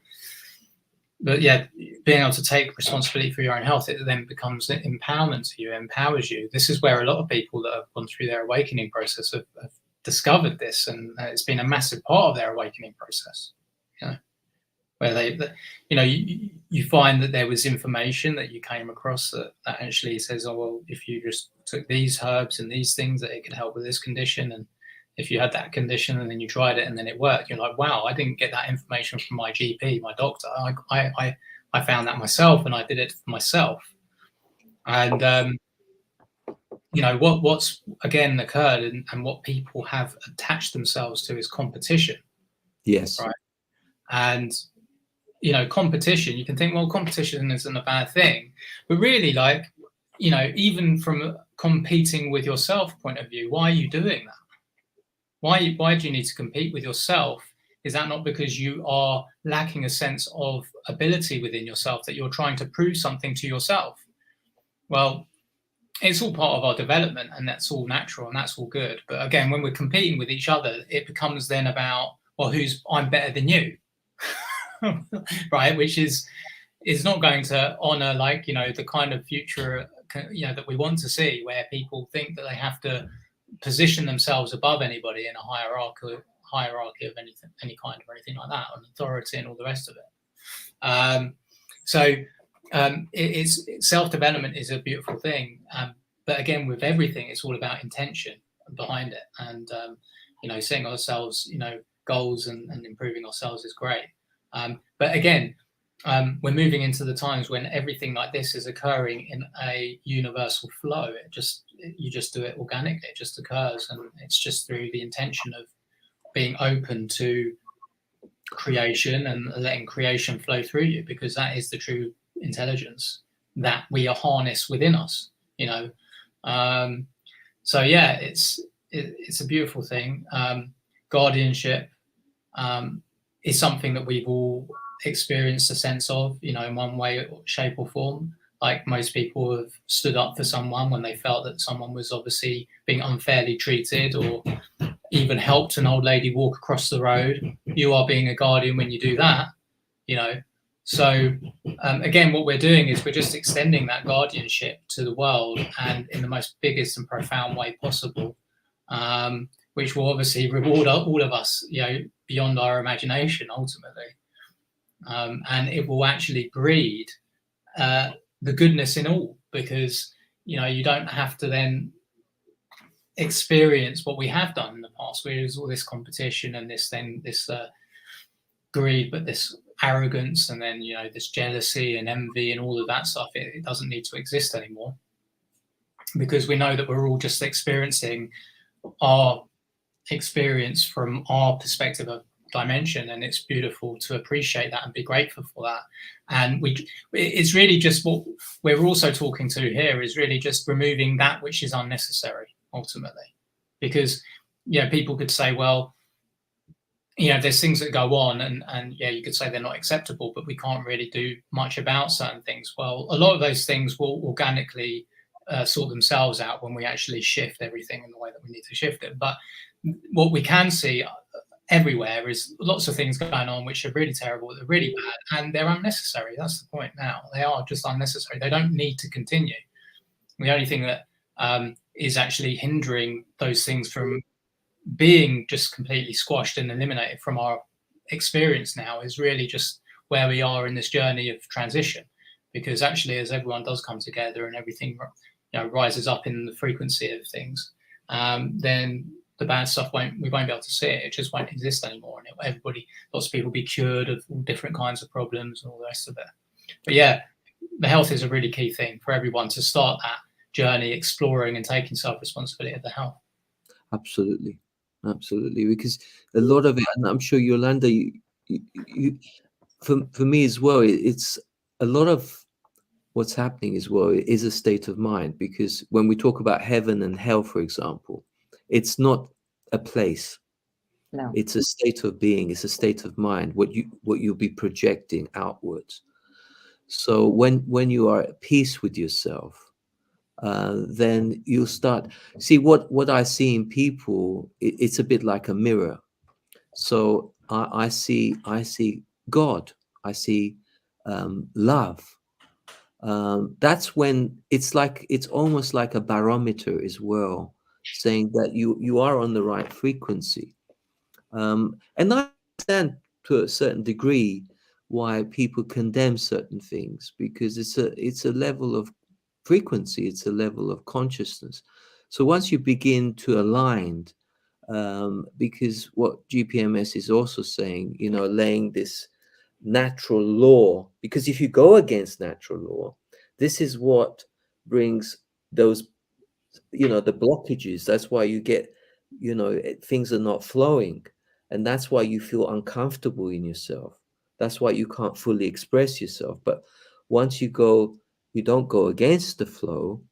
but yeah, being able to take responsibility for your own health, it then becomes empowerment to you, empowers you. This is where a lot of people that have gone through their awakening process have discovered this, and it's been a massive part of their awakening process. Where you find that there was information that you came across that actually says, oh, well, if you just took these herbs and these things, that it could help with this condition. And if you had that condition and then you tried it and then it worked, you're like, wow, I didn't get that information from my GP, my doctor. I found that myself, and I did it for myself. And what's again occurred, and what people have attached themselves to is competition. Yes. Right. And competition, you can think, well, competition isn't a bad thing, but really, even from competing with yourself point of view, why are you doing that? Why do you need to compete with yourself? Is that not because you are lacking a sense of ability within yourself, that you're trying to prove something to yourself? Well, it's all part of our development, and that's all natural, and that's all good. But again, when we're competing with each other, it becomes then about, well, I'm better than you. Right, which is not going to honor the kind of future that we want to see, where people think that they have to position themselves above anybody in a hierarchy of any kind or anything like that, on authority and all the rest of it. It's self-development is a beautiful thing, but again, with everything, it's all about intention behind it, and setting ourselves goals and improving ourselves is great. But again, we're moving into the times when everything like this is occurring in a universal flow. You just do it organically. It just occurs, and it's just through the intention of being open to creation and letting creation flow through you, because that is the true intelligence that we are harnessed within us, you know. So yeah, it's a beautiful thing. Guardianship is something that we've all experienced a sense of, you know, in one way, shape or form. Like most people have stood up for someone when they felt that someone was obviously being unfairly treated, or even helped an old lady walk across the road. You are being a guardian when you do that, you know. So again, what we're doing is we're just extending that guardianship to the world, and in the most biggest and profound way possible, which will obviously reward all of us, you know, beyond our imagination ultimately. And it will actually breed the goodness in all, because, you know, you don't have to then experience what we have done in the past, where there's all this competition and this greed, but this arrogance, and then, you know, this jealousy and envy and all of that stuff. It doesn't need to exist anymore, because we know that we're all just experiencing our experience from our perspective of dimension, and it's beautiful to appreciate that and be grateful for that. And it's really just what we're also talking to here is really just removing that which is unnecessary ultimately, because, you know, people could say, well, you know, there's things that go on, and yeah, you could say they're not acceptable, but we can't really do much about certain things. Well, a lot of those things will organically sort themselves out when we actually shift everything in the way that we need to shift it. But what we can see everywhere is lots of things going on which are really terrible, they're really bad, and they're unnecessary. That's the point now. They are just unnecessary. They don't need to continue. The only thing that is actually hindering those things from being just completely squashed and eliminated from our experience now is really just where we are in this journey of transition. Because actually, as everyone does come together and everything, you know, rises up in the frequency of things, then the bad stuff we won't be able to see it. It just won't exist anymore, and lots of people be cured of all different kinds of problems and all the rest of it. But yeah, the health is a really key thing for everyone to start that journey, exploring and taking self-responsibility of the health. Absolutely, because a lot of it, and I'm sure Yolanda, for me as well, it's a lot of what's happening as well is a state of mind. Because when we talk about heaven and hell, for example, it's not a place. No. It's a state of being. It's a state of mind. What you'll be projecting outwards. So when you are at peace with yourself, then you'll start see what I see in people. It's a bit like a mirror. So I see God. I see love. That's when it's almost like a barometer as well, saying that you are on the right frequency. And I understand to a certain degree why people condemn certain things, because it's a level of frequency, it's a level of consciousness. So once you begin to align, because what GPMS is also saying, you know, laying this natural law, because if you go against natural law, this is what brings those, you know, the blockages. That's why you get, you know, things are not flowing, and that's why you feel uncomfortable in yourself. That's why you can't fully express yourself. But once you don't go against the flow,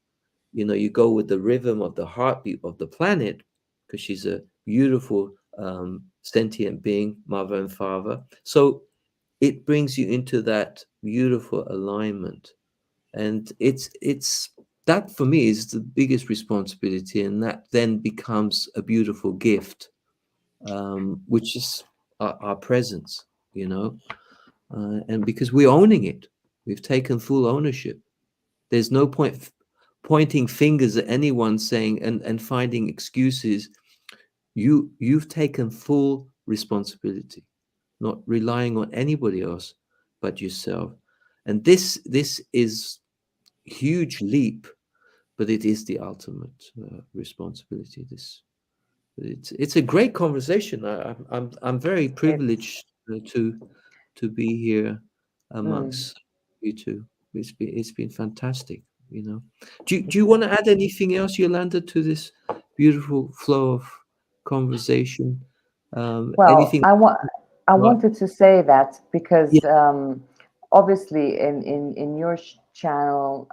you know, you go with the rhythm of the heartbeat of the planet, because she's a beautiful sentient being, mother and father. So it brings you into that beautiful alignment. And it's that for me is the biggest responsibility, and that then becomes a beautiful gift, which is our presence, you know. And because we're owning it, we've taken full ownership. There's no point pointing fingers at anyone saying and finding excuses. You've taken full responsibility, not relying on anybody else but yourself. And this is huge leap, but it is the ultimate responsibility. It's a great conversation. I'm very privileged to be here amongst you two. It's been fantastic. You know, do you want to add anything else, Yolanda, to this beautiful flow of conversation? Well, Anything? I Right. wanted to say that because Yeah. obviously in your channel,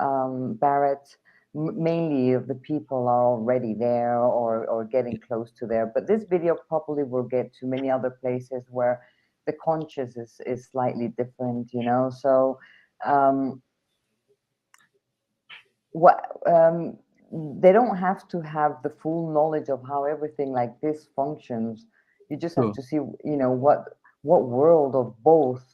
Barrett, mainly of the people are already there or getting close to there. But this video probably will get to many other places where the conscious is slightly different, you know. So what they don't have to have the full knowledge of how everything like this functions. You just have Sure. to see, you know, what world of both,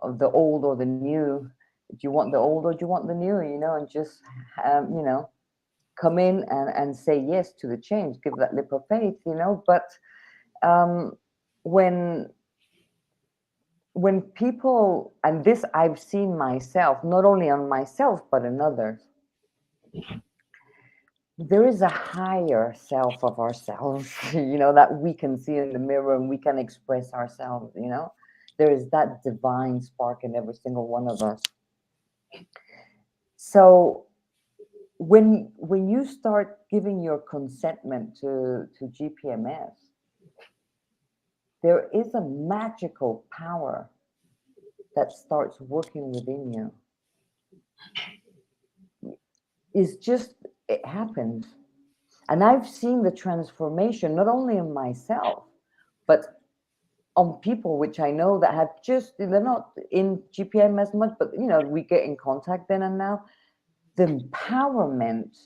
of the old or the new. Do you want the old or do you want the new? You know, and just you know, come in and say yes to the change. Give that leap of faith, you know. But um, when people, and this I've seen myself, not only on myself but in others, there is a higher self of ourselves, you know, that we can see in the mirror and we can express ourselves, you know. There is that divine spark in every single one of us. So when you start giving your consentment to GPMS, there is a magical power that starts working within you. It's just, it happens. And I've seen the transformation, not only in myself, but on people which I know that have just, they're not in GPM as much, but you know, we get in contact then and now. The empowerment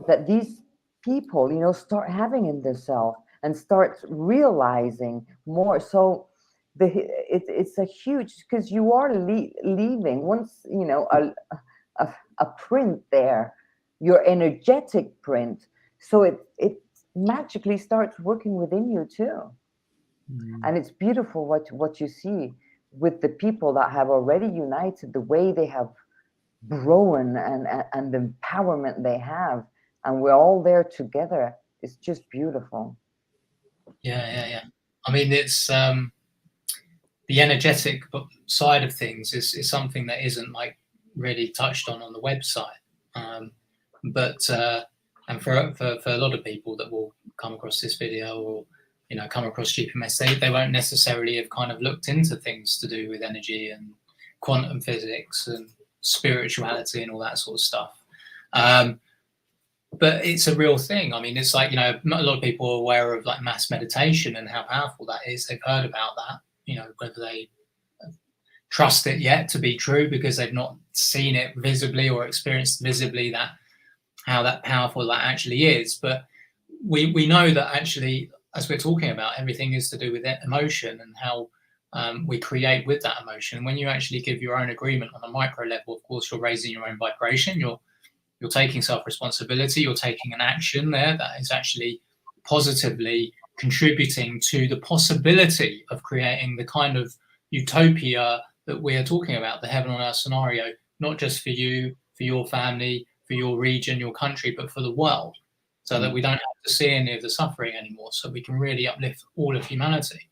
that these people, you know, start having in themselves and start realizing more. So it's a huge, because you are leaving once, you know, a print there, your energetic print. So it magically starts working within you too. And it's beautiful what you see with the people that have already united, the way they have grown and the empowerment they have, and we're all there together. It's just beautiful. Yeah. I mean, it's the energetic side of things is something that isn't like really touched on the website. But and for a lot of people that will come across this video or, you know, come across GPMS, they won't necessarily have kind of looked into things to do with energy and quantum physics and spirituality and all that sort of stuff. But it's a real thing. I mean, it's like, you know, a lot of people are aware of like mass meditation and how powerful that is. They've heard about that, you know, whether they trust it yet to be true because they've not seen it visibly or experienced visibly that how that powerful that actually is. But we know that actually, as we're talking about, everything is to do with emotion and how we create with that emotion. And when you actually give your own agreement on a micro level, of course, you're raising your own vibration. You're taking self-responsibility. You're taking an action there that is actually positively contributing to the possibility of creating the kind of utopia that we are talking about, the heaven on earth scenario, not just for you, for your family, for your region, your country, but for the world, so that we don't have to see any of the suffering anymore, so we can really uplift all of humanity.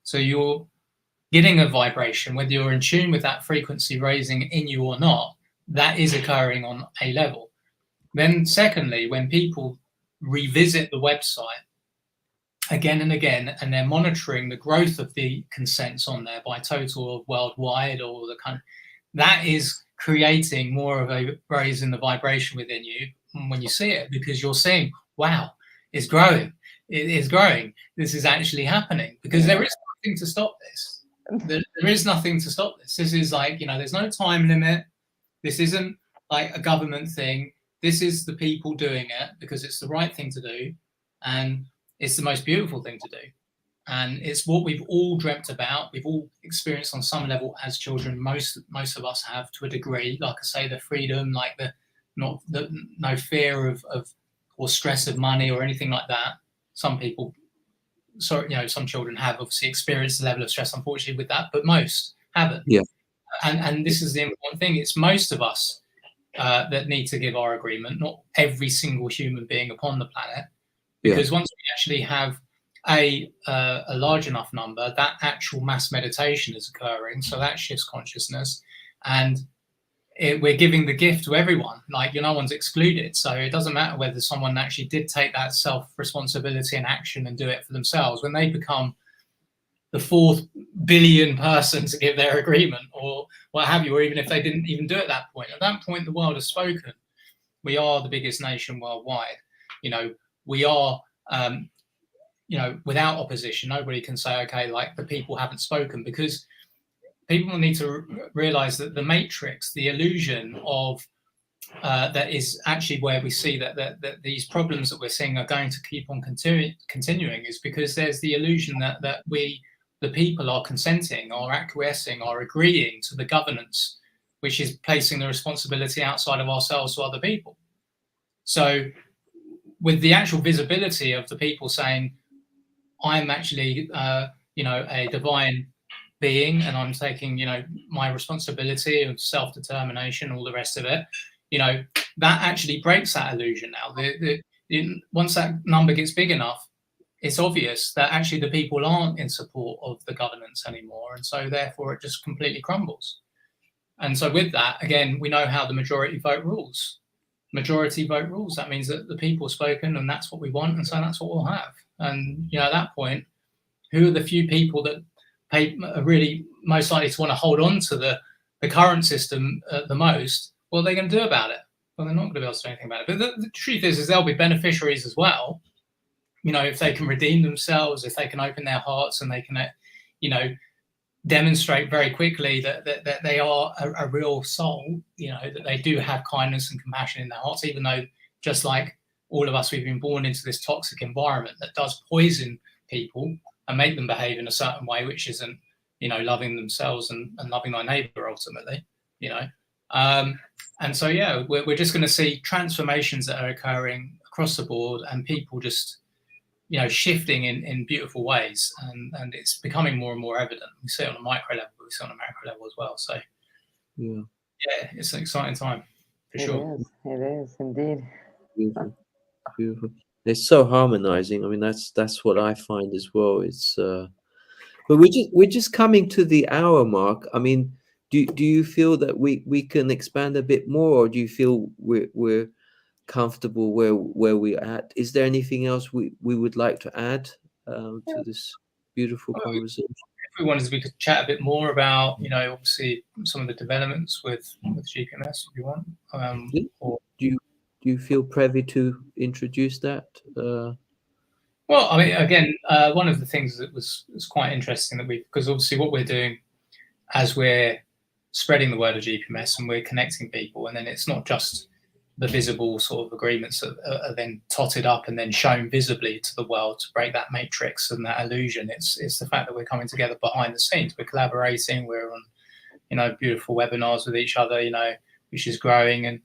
So you're getting a vibration, whether you're in tune with that frequency raising in you or not, that is occurring on a level. Then secondly, when people revisit the website again and again, and they're monitoring the growth of the consents on there by total of worldwide or the country, that is creating more of a raise in the vibration within you when you see it, because you're seeing, wow, it's growing. It is growing. This is actually happening, because there is nothing to stop this. There is nothing to stop this. This is like, you know, there's no time limit. This isn't like a government thing. This is the people doing it because it's the right thing to do. And it's the most beautiful thing to do. And it's what we've all dreamt about. We've all experienced on some level as children. Most of us have, to a degree. Like I say, the freedom, like no fear of or stress of money or anything like that. Some people, you know, some children have obviously experienced a level of stress, unfortunately, with that, but most haven't. Yeah. And this is the important thing. It's most of us that need to give our agreement, not every single human being upon the planet. Because once we actually have a large enough number, that actual mass meditation is occurring. So that shifts consciousness, and we're giving the gift to everyone. Like, no one's excluded. So it doesn't matter whether someone actually did take that self-responsibility and action and do it for themselves. When they become the 4th billion person to give their agreement or what have you, or even if they didn't even do it at that point. At that point, the world has spoken. We are the biggest nation worldwide. We are, without opposition, nobody can say, okay, like the people haven't spoken, because people need to realize that the matrix, the illusion of that is actually where we see that these problems that we're seeing are going to keep on continuing is because there's the illusion that we, the people, are consenting, are acquiescing, are agreeing to the governance, which is placing the responsibility outside of ourselves to other people. So with the actual visibility of the people saying, I'm actually, a divine being, and I'm taking, my responsibility of self-determination, all the rest of it, that actually breaks that illusion now. Once that number gets big enough, it's obvious that actually the people aren't in support of the governance anymore. And so therefore it just completely crumbles. And so with that, again, we know how the majority vote rules. Majority vote rules. That means that the people have spoken and that's what we want. And so that's what we'll have. And, at that point, who are the few people that are really most likely to want to hold on to the current system the most? What are they going to do about it? Well, they're not going to be able to do anything about it. But the truth is they'll be beneficiaries as well. If they can redeem themselves, if they can open their hearts and they can, demonstrate very quickly that they are a real soul, that they do have kindness and compassion in their hearts, even though, just like all of us, we've been born into this toxic environment that does poison people and make them behave in a certain way, which isn't, loving themselves and loving thy neighbor ultimately, and so, yeah, we're just going to see transformations that are occurring across the board and people just, shifting in beautiful ways. And it's becoming more and more evident. We see it on a micro level, but we see it on a macro level as well. So, yeah, it's an exciting time for sure. It is indeed. Beautiful. Beautiful. It's so harmonizing. I mean, that's what I find as well. It's but we're just coming to the hour mark. I mean, do you feel that we can expand a bit more, or do you feel we're comfortable where we're at? Is there anything else we would like to add to this beautiful conversation? If we wanted, we could chat a bit more about, obviously some of the developments with GPMS if you want. Or do you feel privy to introduce that? Well, I mean, again, one of the things that was quite interesting because obviously what we're doing as we're spreading the word of GPMS and we're connecting people, and then it's not just the visible sort of agreements that are then totted up and then shown visibly to the world to break that matrix and that illusion. It's the fact that we're coming together behind the scenes. We're collaborating. We're on, beautiful webinars with each other, which is growing. And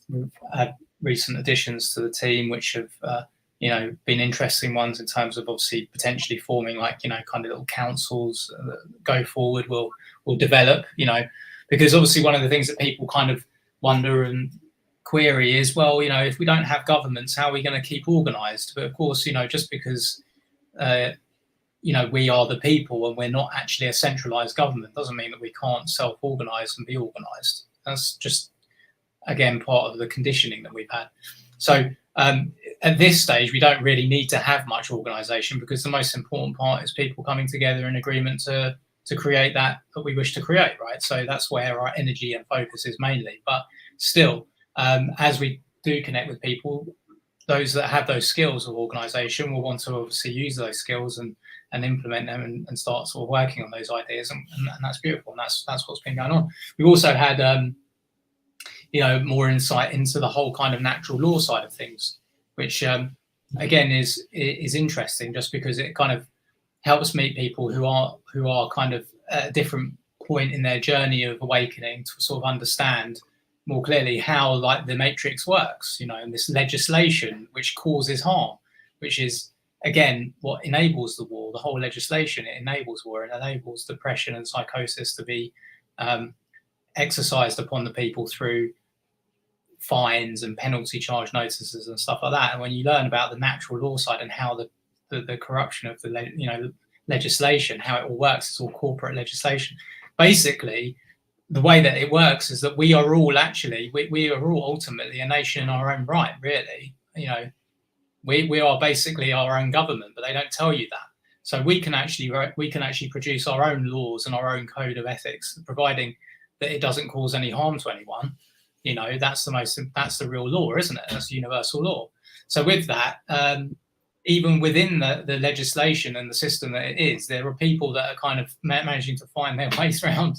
we've had recent additions to the team, which have, been interesting ones in terms of obviously potentially forming kind of little councils that go forward will develop, because obviously one of the things that people kind of wonder and query is, well, if we don't have governments, how are we going to keep organized? But of course, just because, we are the people and we're not actually a centralized government doesn't mean that we can't self-organize and be organized. That's just, again, part of the conditioning that we've had. So at this stage, we don't really need to have much organization because the most important part is people coming together in agreement to create that we wish to create, right? So that's where our energy and focus is mainly. But still, as we do connect with people, those that have those skills of organization will want to obviously use those skills and implement them and start sort of working on those ideas. And that's beautiful. And that's what's been going on. We've also had, more insight into the whole kind of natural law side of things, which, again, is interesting just because it kind of helps meet people who are kind of at a different point in their journey of awakening to sort of understand more clearly how the matrix works, and this legislation which causes harm, which is, again, what enables the war. The whole legislation, it enables war, it enables depression and psychosis to be exercised upon the people through fines and penalty charge notices and stuff like that. And when you learn about the natural law side and how the corruption of the legislation, how it all works, it's all corporate legislation. Basically, the way that it works is that we are all actually, we are all ultimately a nation in our own right, really. We are basically our own government, but they don't tell you that. So we can actually produce our own laws and our own code of ethics, providing that it doesn't cause any harm to anyone. You know, that's the real law, isn't it? That's the universal law. So with that, even within the legislation and the system that it is, there are people that are kind of managing to find their ways around,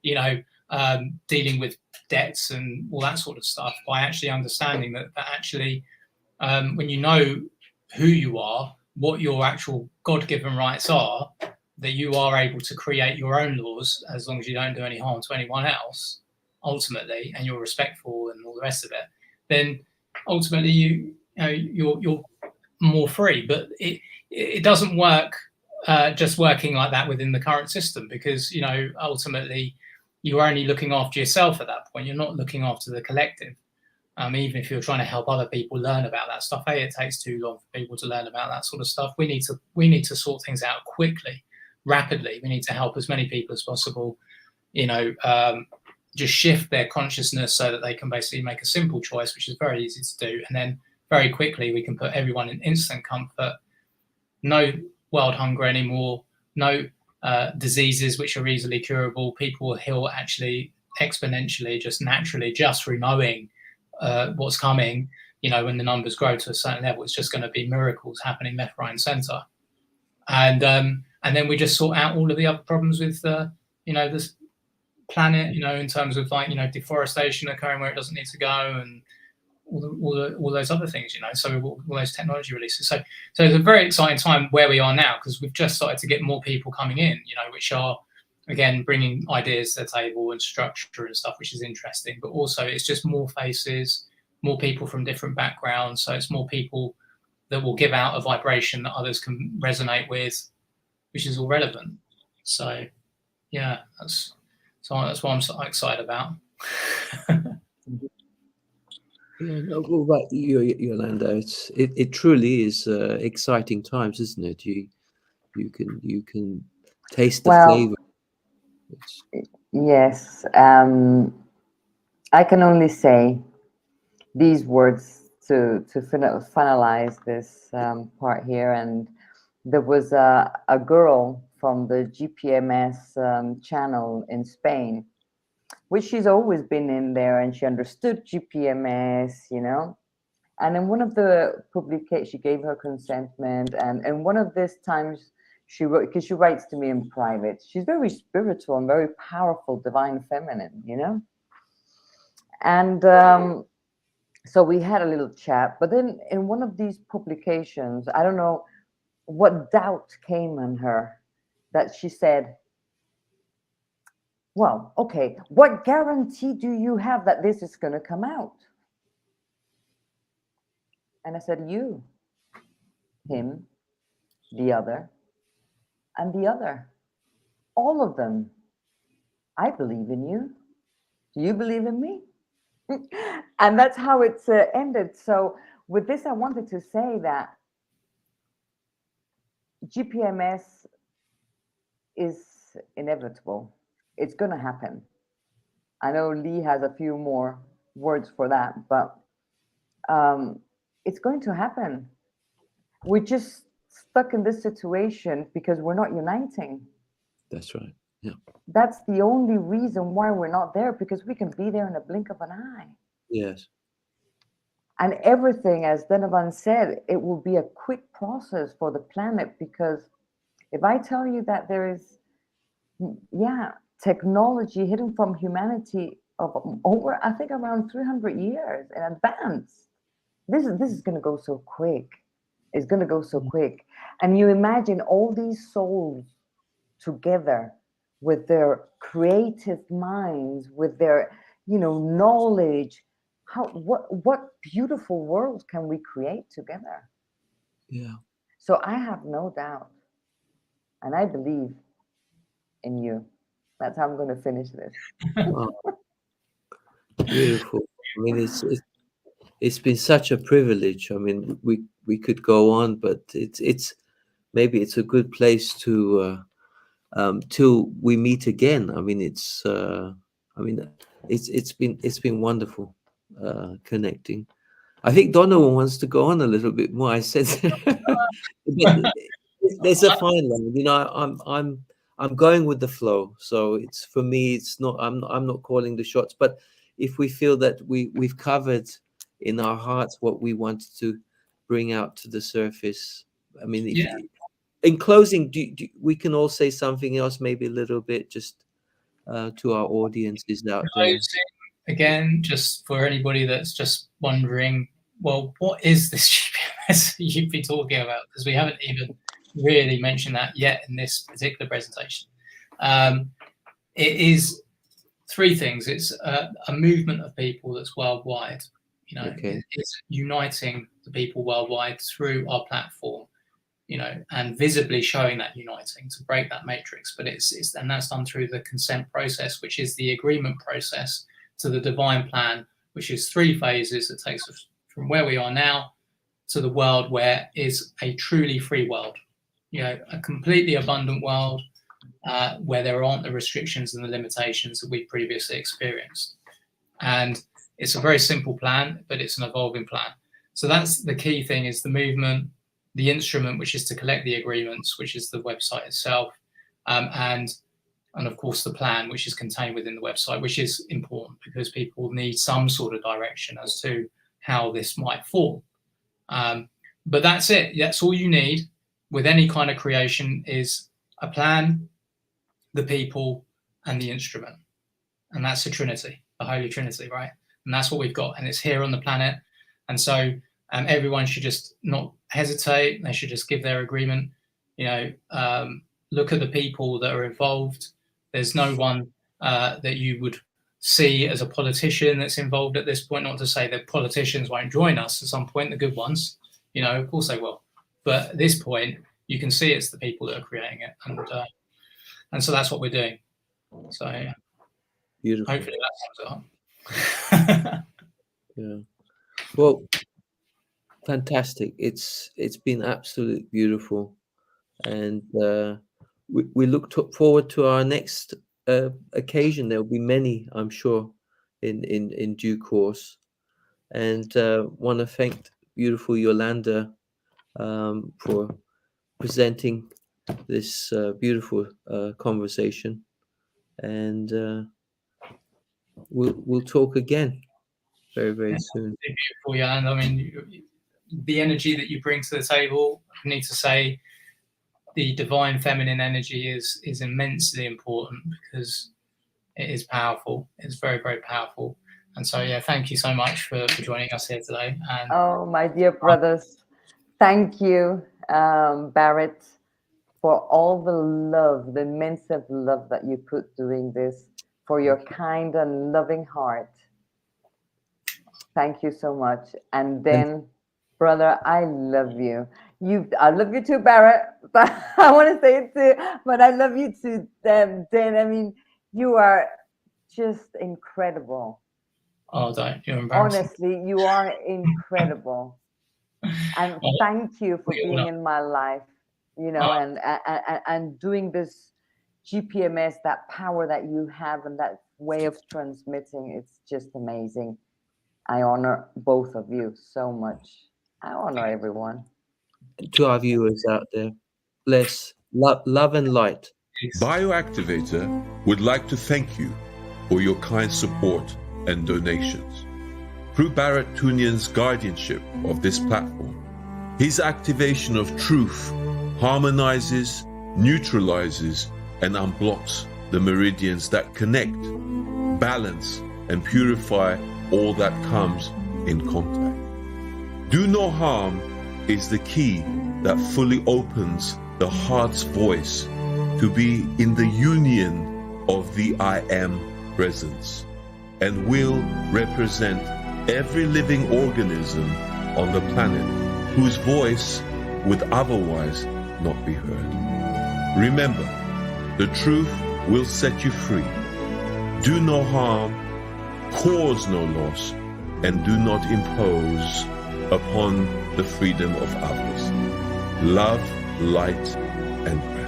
you know, dealing with debts and all that sort of stuff by actually understanding that actually, when you know who you are, what your actual God-given rights are, that you are able to create your own laws as long as you don't do any harm to anyone else, ultimately, and you're respectful and all the rest of it, then ultimately you're more free. But it doesn't work just working like that within the current system, because, you know, ultimately you're only looking after yourself at that point. You're not looking after the collective. Even if you're trying to help other people learn about that stuff, it takes too long for people to learn about that sort of stuff. We need to sort things out quickly, rapidly. We need to help as many people as possible, you know, just shift their consciousness so that they can basically make a simple choice, which is very easy to do. And then very quickly we can put everyone in instant comfort. No world hunger anymore, no diseases which are easily curable. People will heal actually exponentially, just naturally, just through knowing what's coming. You know, when the numbers grow to a certain level, it's just going to be miracles happening left, right, and center. And then we just sort out all of the other problems with you know, this planet, you know, in terms of, like, you know, deforestation occurring where it doesn't need to go, and all those other things, you know. So all those technology releases. So it's a very exciting time where we are now, because we've just started to get more people coming in, you know, which are, again, bringing ideas to the table and structure and stuff, which is interesting. But also it's just more faces, more people from different backgrounds. So it's more people that will give out a vibration that others can resonate with, which is all relevant. So yeah, that's what I'm so excited about. Yeah, no, well, right, Yolanda, it truly is exciting times, isn't it? You can taste the flavor. Yes, I can only say these words to finalize this part here. And there was a girl from the GPMS channel in Spain, which she's always been in there, and she understood GPMS, you know. And in one of the publications, she gave her consentment, and one of these times she wrote, because she writes to me in private. She's very spiritual and very powerful, divine feminine, you know. And so we had a little chat, but then in one of these publications, I don't know what doubt came on her, that she said, well, okay, what guarantee do you have that this is going to come out? And I said, you, him, the other, and the other, all of them. I believe in you. Do you believe in me? And that's how it's ended. So with this, I wanted to say that GPMS is inevitable. It's going to happen. I know Lee has a few more words for that, but it's going to happen. We're just stuck in this situation because we're not uniting. That's right. Yeah. That's the only reason why we're not there, because we can be there in a blink of an eye. Yes. And everything, as Denovan said, it will be a quick process for the planet, because if I tell you that there is, technology hidden from humanity of over, I think, around 300 years in advance, this is going to go so quick. It's going to go so quick. And you imagine all these souls together with their creative minds, with their, you know, knowledge. What beautiful world can we create together? Yeah. So I have no doubt, and I believe in you. That's how I'm going to finish this. Oh, beautiful. I mean, it's been such a privilege. I mean, we could go on, but it's maybe it's a good place to till we meet again. I mean, it's been wonderful connecting. I think Donovan wants to go on a little bit more. I said, but there's a fine line. You know, I'm going with the flow. So it's, for me, it's not, I'm not calling the shots. But if we feel that we've covered in our hearts what we wanted to bring out to the surface, I mean, if, in closing, we can all say something else, maybe a little bit, just to our audiences out there. Again, just for anybody that's just wondering, well, what is this GPS you've been talking about? Because we haven't even really mentioned that yet in this particular presentation. It is three things. It's a movement of people that's worldwide. You know, it's uniting the people worldwide through our platform, you know, and visibly showing that uniting to break that matrix. But and that's done through the consent process, which is the agreement process to the divine plan, which is 3 phases that takes us from where we are now to the world where is a truly free world, you know, a completely abundant world where there aren't the restrictions and the limitations that we previously experienced. And it's a very simple plan, but it's an evolving plan. So that's the key thing, is the movement, the instrument, which is to collect the agreements, which is the website itself, and of course the plan, which is contained within the website, which is important because people need some sort of direction as to how this might fall. But that's it. That's all you need with any kind of creation, is a plan, the people, and the instrument. And that's the Trinity, the Holy Trinity, right? And that's what we've got, and it's here on the planet. And so everyone should just not hesitate. They should just give their agreement. You know, look at the people that are involved. There's no one that you would see as a politician that's involved at this point. Not to say that politicians won't join us at some point, the good ones. You know, of course they will. But at this point, you can see it's the people that are creating it. And so that's what we're doing. So yeah. Beautiful. Hopefully that sums it up. Yeah. Well, fantastic. It's been absolutely beautiful. And we look forward to our next occasion. There'll be many, I'm sure, in due course. And want to thank beautiful Yolanda for presenting this beautiful conversation. And we'll talk again very, very soon. Beautiful, Yolanda. I mean, the energy that you bring to the table, I need to say, the divine feminine energy is immensely important, because it is powerful. It's very, very powerful. And so, yeah, thank you so much for joining us here today. And oh, my dear brothers, thank you, Barrett, for all the love, the immense love that you put doing this, for your kind and loving heart. Thank you so much. And then, brother, I love you. I love you too, Barrett. But I want to say it too. But I love you too, Dan. I mean, you are just incredible. Oh, don't. You're embarrassing. Honestly, you are incredible. And thank you for being in my life, you know, and doing this GPMS, that power that you have and that way of transmitting. It's just amazing. I honor both of you so much. I honor everyone. To our viewers out there, bless, love and light. Bioactivator would like to thank you for your kind support and donations. Through Barrett Tunyan's guardianship of this platform, his activation of truth harmonizes, neutralizes, and unblocks the meridians that connect, balance, and purify all that comes in contact. Do no harm is the key that fully opens the heart's voice to be in the union of the I Am presence, and will represent every living organism on the planet whose voice would otherwise not be heard. Remember, the truth will set you free. Do no harm, cause no loss, and do not impose upon the freedom of others. Love, light, and breath.